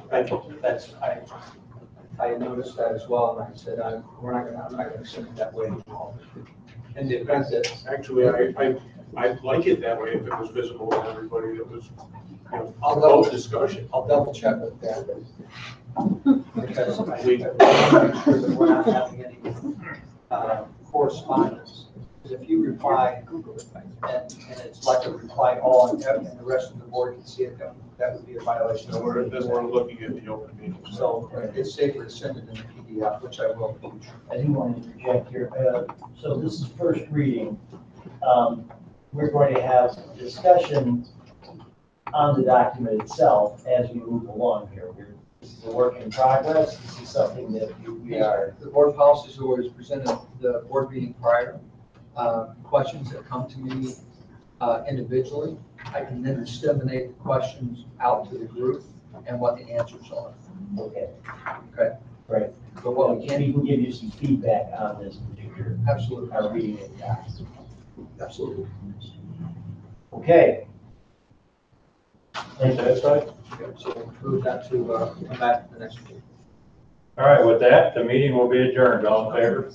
Thank you. I noticed that as well, and I said, I'm not gonna send it that way. And the event that Actually, I'd like it that way if it was visible to everybody that was, discussion. I'll double check with that. Because I want to make sure that we're not having any correspondence. Because if you reply, and it's like a reply all, and the rest of the board can see it, that would be a violation. So we're looking at the open meeting. So it's safer to send it in a PDF, which I will. I do want to interject here. So this is first reading. We're going to have discussion on the document itself as we move along here. This is a work in progress. This is something that we are. The board policies are always presented at the board meeting prior. Questions that come to me individually, I can then disseminate the questions out to the group and what the answers are. Okay. Okay. Right. But what we can give you some feedback on this particular. Absolutely. Our reading it, guys. Absolutely. Okay. Thanks, that's right. Okay, so we'll move that to come back to the next meeting. All right, with that, the meeting will be adjourned. All in favor?